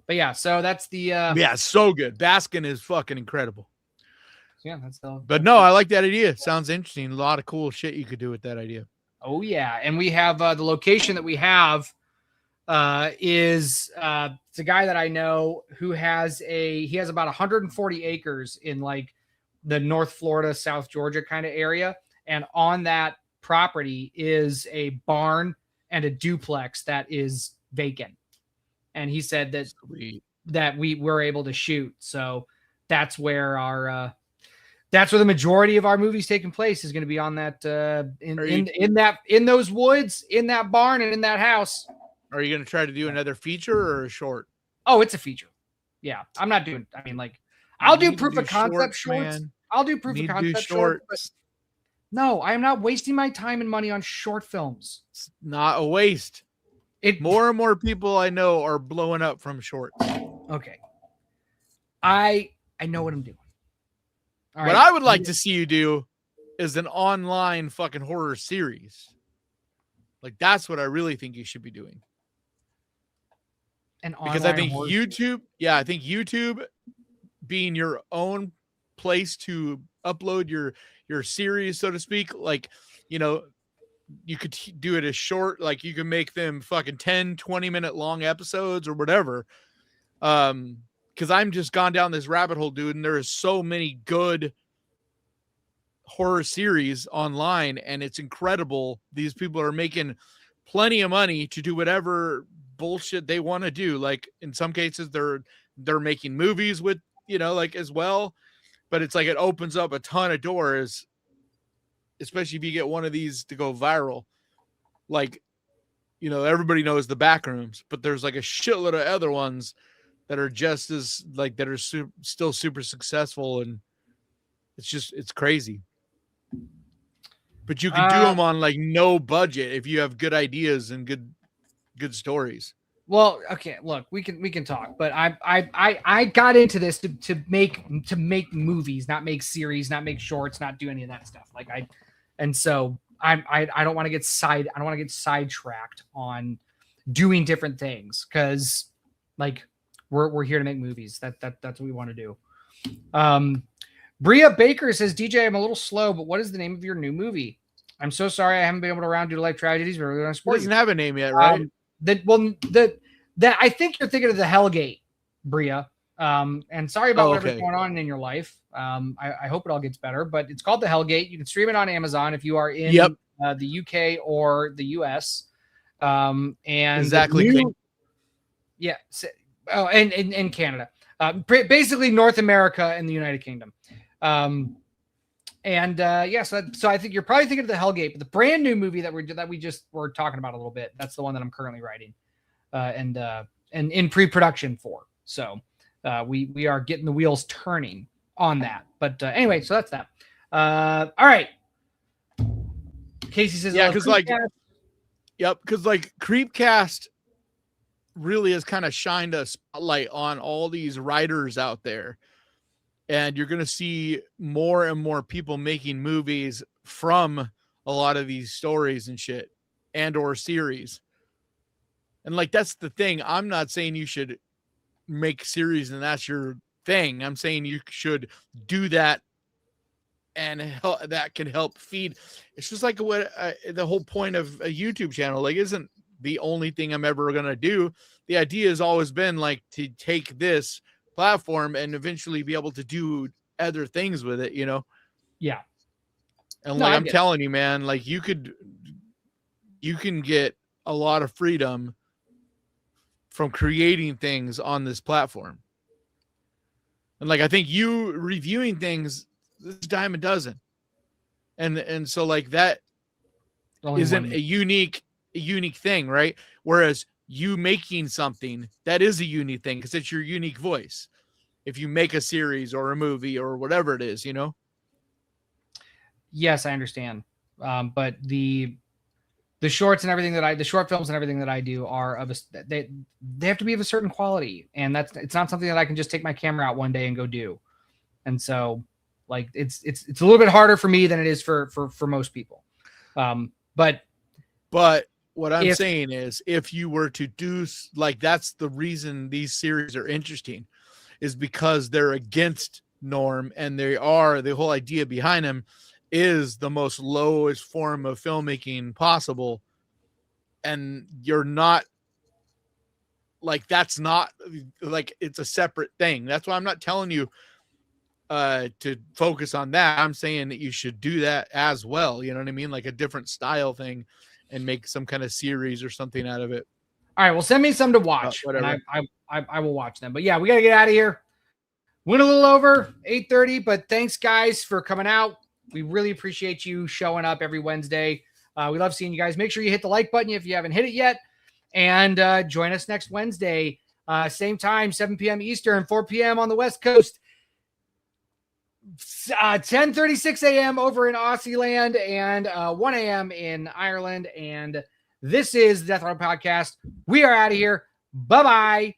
But yeah, so that's the so good. Baskin is fucking incredible. Yeah, that's the. But no, I like that idea. Sounds interesting. A lot of cool shit you could do with that idea. Oh yeah, and we have the location that we have is it's a guy that I know who has about 140 acres in like the North Florida, South Georgia kind of area. And on that property is a barn and a duplex that is vacant. And he said that we were able to shoot. So that's where that's where the majority of our movies taking place is going to be on that, in those woods, in that barn and in that house. Are you going to try to do another feature or a short? Oh, it's a feature. Yeah. I'm not doing, I'll do proof of concept shorts. I'll do proof of concept shorts. No, I am not wasting my time and money on short films. It's not a waste. More and more people I know are blowing up from shorts. Okay. I know what I'm doing. All what I would like to see you do is an online fucking horror series. Like that's what I really think you should be doing. an because I think horror- YouTube being your own place to upload your series, so to speak, like, you know, you could do it as short, like you can make them fucking 10-20 minute long episodes or whatever. Because I'm just gone down this rabbit hole, dude, and there is so many good horror series online, and it's incredible. These people are making plenty of money to do whatever bullshit they want to do. Like in some cases they're making movies with, you know, like as well, but it's like it opens up a ton of doors, especially if you get one of these to go viral. Like, you know, everybody knows the Backrooms, but there's like a shitload of other ones that are just as like that are still super successful, and it's crazy. But you can do them on like no budget if you have good ideas and good stories. Well, okay, look, we can talk, but I got into this to make movies, not make series, not make shorts, not do any of that stuff. Like I don't want to get sidetracked on doing different things, because like we're here to make movies. That's what we want to do. Bria Baker says, DJ, I'm a little slow, but what is the name of your new movie? I'm so sorry I haven't been able to round due to life tragedies, but we're going to support you. It doesn't have a name yet, right? That I think you're thinking of the Hellgate, Bria. And sorry about whatever's going on in your life. I hope it all gets better, but it's called The Hellgate. You can stream it on Amazon if you are in the UK or the US. And exactly. And Canada. Basically North America and the United Kingdom. So I think you're probably thinking of The Hellgate, but the brand new movie that we just were talking about a little bit, that's the one that I'm currently writing and in pre-production for. So we are getting the wheels turning on that. But anyway, so that's that. All right. Casey says, because Creepcast really has kind of shined a spotlight on all these writers out there, and you're going to see more and more people making movies from a lot of these stories and shit, and or series. And like, that's the thing. I'm not saying you should make series and that's your thing. I'm saying you should do that, and that can help feed. It's just like what the whole point of a YouTube channel, like, isn't the only thing I'm ever going to do. The idea has always been like to take this platform and eventually be able to do other things with it, you know? Yeah. And like, I'm telling you, man, like you can get a lot of freedom from creating things on this platform. And like, I think you reviewing things, this is dime a dozen. And so like that isn't a unique thing, right? Whereas you making something, that is a unique thing because it's your unique voice. If you make a series or a movie or whatever it is, you know? Yes, I understand. But the shorts and everything the short films and everything that I do are they have to be of a certain quality, and it's not something that I can just take my camera out one day and go do. And so like it's a little bit harder for me than it is for most people. But what I'm saying is, if you were to do, like, that's the reason these series are interesting, is because they're against norm, and the whole idea behind them is the most lowest form of filmmaking possible. And you're not like, that's not like, it's a separate thing. That's why I'm not telling you to focus on that. I'm saying that you should do that as well. You know what I mean? Like a different style thing, and make some kind of series or something out of it. All right, well, send me some to watch. And I will watch them. But yeah, we got to get out of here. Went a little over 8:30, but thanks guys for coming out. We really appreciate you showing up every Wednesday. We love seeing you guys. Make sure you hit the like button if you haven't hit it yet, and join us next Wednesday, same time, 7 p.m. Eastern, 4 p.m. on the West Coast. 10:36 a.m. over in Aussie land, and 1 a.m. in Ireland. And this is the Death Row Podcast. We are out of here. Bye-bye.